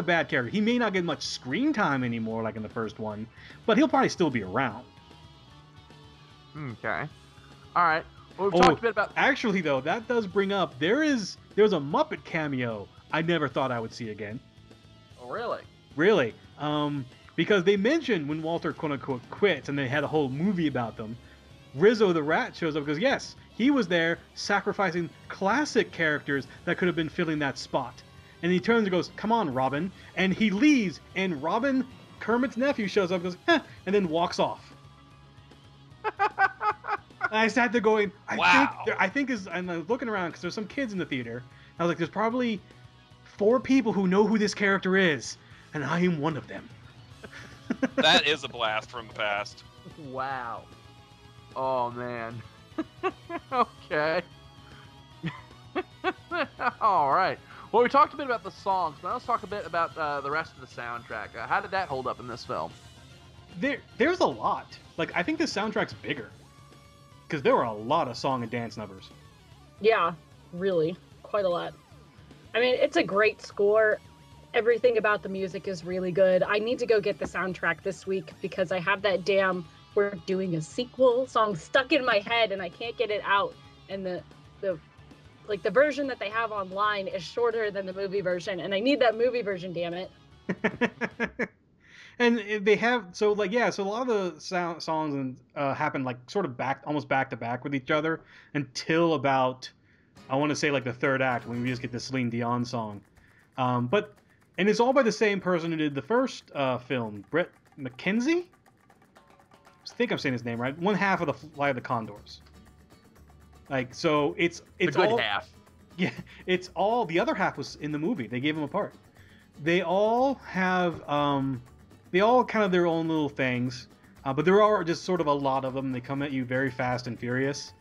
bad character. He may not get much screen time anymore like in the first one, but he'll probably still be around. Okay. All right. Well, we've talked a bit about... Actually, though, that does bring up, there's a Muppet cameo I never thought I would see again. Oh, really? Really. Because they mentioned when Walter quote-unquote quits, and they had a whole movie about them, Rizzo the Rat shows up because, yes, he was there sacrificing classic characters that could have been filling that spot. And he turns and goes, come on, Robin. And he leaves, and Robin, Kermit's nephew, shows up and goes, and then walks off. And I sat there going, I think and I was looking around because there's some kids in the theater. I was like, there's probably 4 people who know who this character is, and I am one of them. That is a blast from the past. Wow. Oh man. Okay. All right. Well, we talked a bit about the songs, but let's talk a bit about the rest of the soundtrack. How did that hold up in this film? There's a lot. Like, I think the soundtrack's bigger because there were a lot of song and dance numbers. Yeah, really, quite a lot. I mean, it's a great score. Everything about the music is really good. I need to go get the soundtrack this week because I have that damn "We're Doing a Sequel" song stuck in my head and I can't get it out. And the version that they have online is shorter than the movie version, and I need that movie version, damn it. And they have so a lot of the songs and happen like sort of almost back to back with each other until about, I want to say, like the third act, when we just get the Celine Dion song. And it's all by the same person who did the first film, Brett McKenzie. I think I'm saying his name right. One half of the Flight of the Condors. Like, so it's The good all half. Yeah, it's all, the other half was in the movie. They gave them apart. They all have they all kind of their own little things, but there are just sort of a lot of them. They come at you very fast and furious,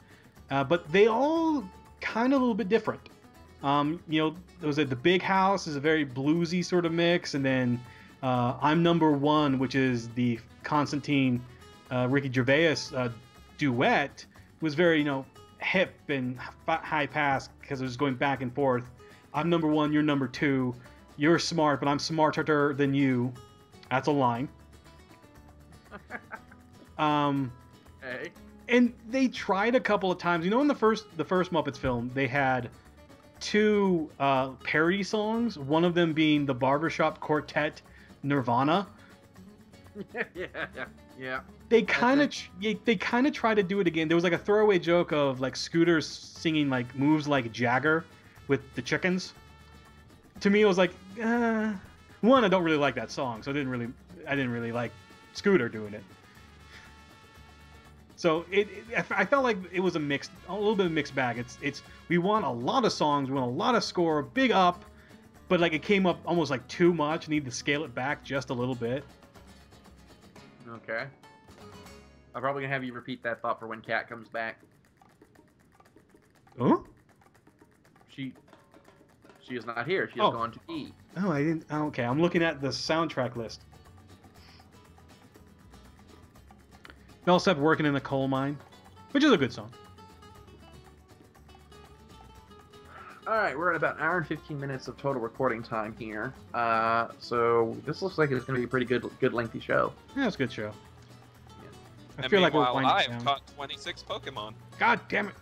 but they all kind of a little bit different. There was the Big House is a very bluesy sort of mix, and then I'm Number One, which is the Constantine Ricky Gervais duet, was very hip and high pass because it was going back and forth. I'm number one, you're number two. You're smart, but I'm smarter than you. That's a line. Hey. And they tried a couple of times. In the first Muppets film, they had two parody songs. One of them being the barbershop quartet Nirvana. Yeah. They kind of tried to do it again. There was like a throwaway joke of like Scooter singing like moves like Jagger with the chickens. To me, it was like, one, I don't really like that song, so I didn't really like Scooter doing it. So I felt like it was a little bit of a mixed bag. We want a lot of songs, we want a lot of score, big up, but like it came up almost like too much. Need to scale it back just a little bit. Okay. I'm probably gonna have you repeat that thought for when Kat comes back. Huh? She is not here. She has gone to E. Oh, I didn't. Oh, okay, I'm looking at the soundtrack list. They also have Working in the Coal Mine, which is a good song. All right, we're at about an hour and 15 minutes of total recording time here. So this looks like it's going to be a pretty good lengthy show. Yeah, it's a good show. And I feel like we're meanwhile, winding I've down. caught 26 Pokemon. God damn it!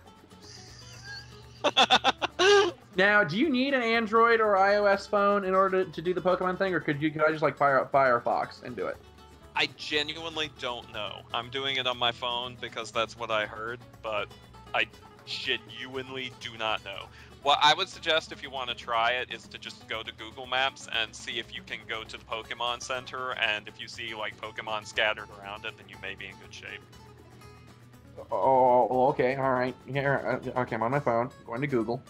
Now, do you need an Android or iOS phone in order to do the Pokemon thing, or could I just like fire up Firefox and do it? I genuinely don't know. I'm doing it on my phone because that's what I heard, but I genuinely do not know. What I would suggest if you want to try it is to just go to Google Maps and see if you can go to the Pokemon Center, and if you see like Pokemon scattered around it, then you may be in good shape. Oh, okay, all right. Here, okay, I'm on my phone. Going to Google.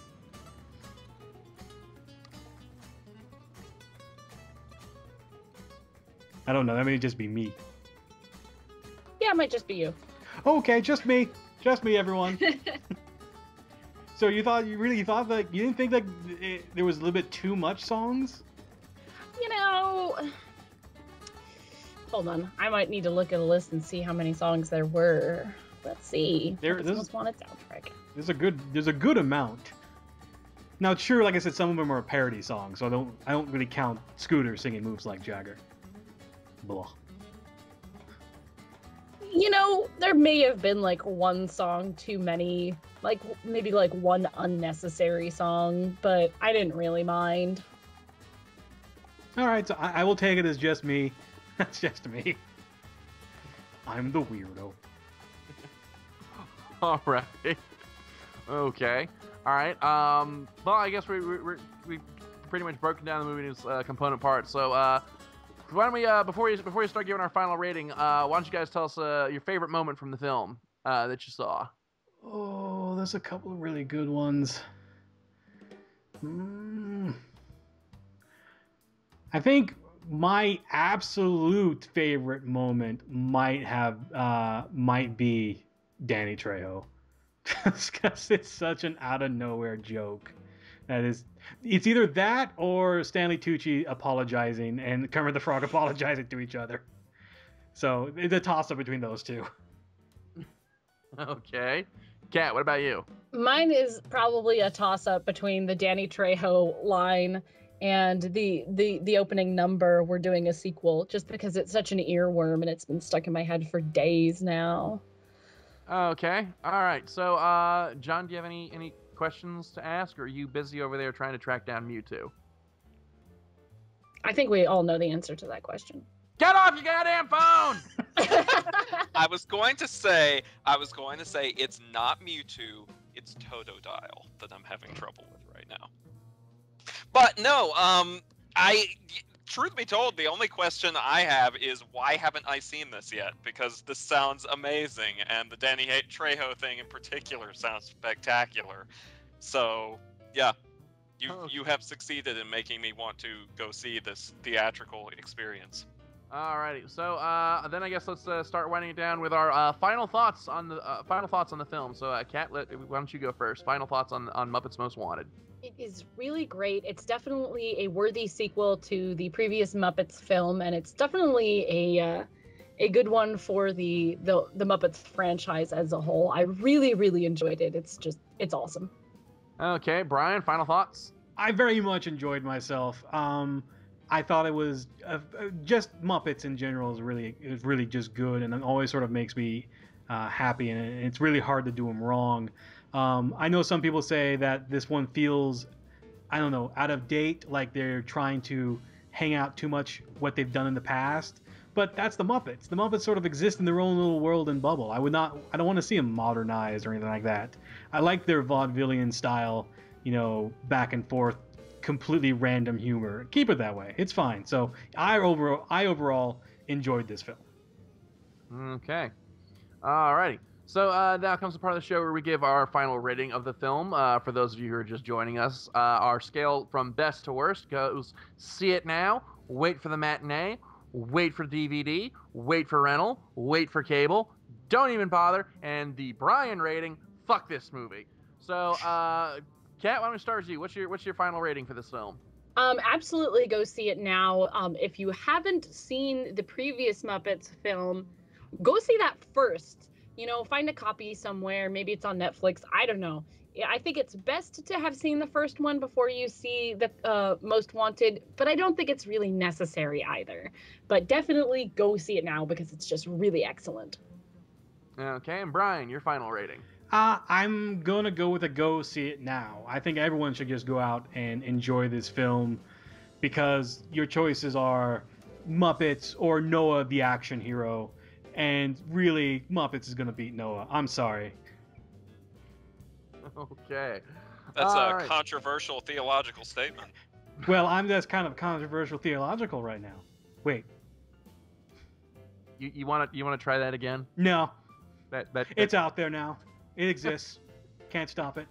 I don't know. That may just be me. Yeah, it might just be you. Okay, just me, everyone. So you really thought that you didn't think that there was a little bit too much songs? Hold on. I might need to look at a list and see how many songs there were. Let's see. Muppets Most Wanted soundtrack. There's a good amount. Now, sure, like I said, some of them are parody songs, so I don't really count Scooter singing moves like Jagger. Blah. There may have been like one song too many, like maybe like one unnecessary song, but I didn't really mind. All right, so I will take it as just me. That's just me. I'm the weirdo. All right. Okay. All right. Well, I guess we pretty much broken down the movie into component parts. So, why don't we before you start giving our final rating, why don't you guys tell us your favorite moment from the film that you saw? Oh, there's a couple of really good ones. I think my absolute favorite moment might be Danny Trejo, because it's such an out of nowhere joke. It's either that or Stanley Tucci apologizing and Kermit the Frog apologizing to each other. So it's a toss up between those two. Okay. Kat, what about you? Mine is probably a toss-up between the Danny Trejo line and the opening number. We're doing a sequel just because it's such an earworm and it's been stuck in my head for days now. Okay. All right. So, John, do you have any questions to ask, or are you busy over there trying to track down Mewtwo? I think we all know the answer to that question. Get off your goddamn phone! I was going to say it's not Mewtwo, it's Totodile that I'm having trouble with right now. But no, truth be told, the only question I have is why haven't I seen this yet? Because this sounds amazing, and the Danny Trejo thing in particular sounds spectacular. So, yeah, you have succeeded in making me want to go see this theatrical experience. Alrighty, so then I guess let's start winding it down with our final thoughts on the film. So, Kat, why don't you go first? Final thoughts on Muppets Most Wanted. It is really great. It's definitely a worthy sequel to the previous Muppets film, and it's definitely a good one for the Muppets franchise as a whole. I really, really enjoyed it. It's awesome. Okay, Brian, final thoughts? I very much enjoyed myself. I thought it was just Muppets in general is really just good, and it always sort of makes me happy, and it's really hard to do them wrong. I know some people say that this one feels, I don't know, out of date, like they're trying to hang out too much what they've done in the past. But that's the Muppets. The Muppets sort of exist in their own little world and bubble. I don't want to see them modernized or anything like that. I like their vaudevillian style, back and forth, completely random humor. Keep it that way. It's fine. So I overall enjoyed this film. Okay. Alrighty. So now comes the part of the show where we give our final rating of the film. For those of you who are just joining us, our scale from best to worst goes see it now, wait for the matinee, wait for DVD, wait for rental, wait for cable, don't even bother, and the Brian rating, fuck this movie. So, Kat, why don't we start with you? What's your final rating for this film? Absolutely go see it now. If you haven't seen the previous Muppets film, go see that first. Find a copy somewhere. Maybe it's on Netflix. I don't know. I think it's best to have seen the first one before you see the Most Wanted, but I don't think it's really necessary either. But definitely go see it now because it's just really excellent. Okay, and Brian, your final rating. I'm going to go with a go see it now. I think everyone should just go out and enjoy this film because your choices are Muppets or Noah the action hero. And really, Muppets is going to beat Noah. I'm sorry. Okay. That's All a right. controversial theological statement. Well, that's kind of controversial theological right now. Wait. You want to try that again? No. That It's out there now. It exists. Can't stop it.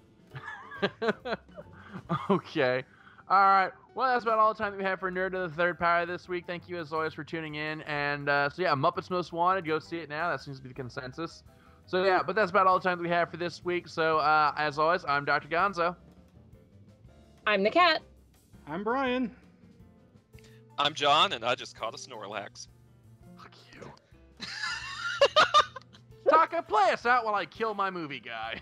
Okay. All right. Well, that's about all the time that we have for Nerd of the Third Power this week. Thank you, as always, for tuning in. And so, yeah, Muppets Most Wanted. Go see it now. That seems to be the consensus. So, yeah, but that's about all the time that we have for this week. So, as always, I'm Dr. Gonzo. I'm the Cat. I'm Brian. I'm John, and I just caught a Snorlax. Fuck you. Taka, play us out while I kill my movie guy.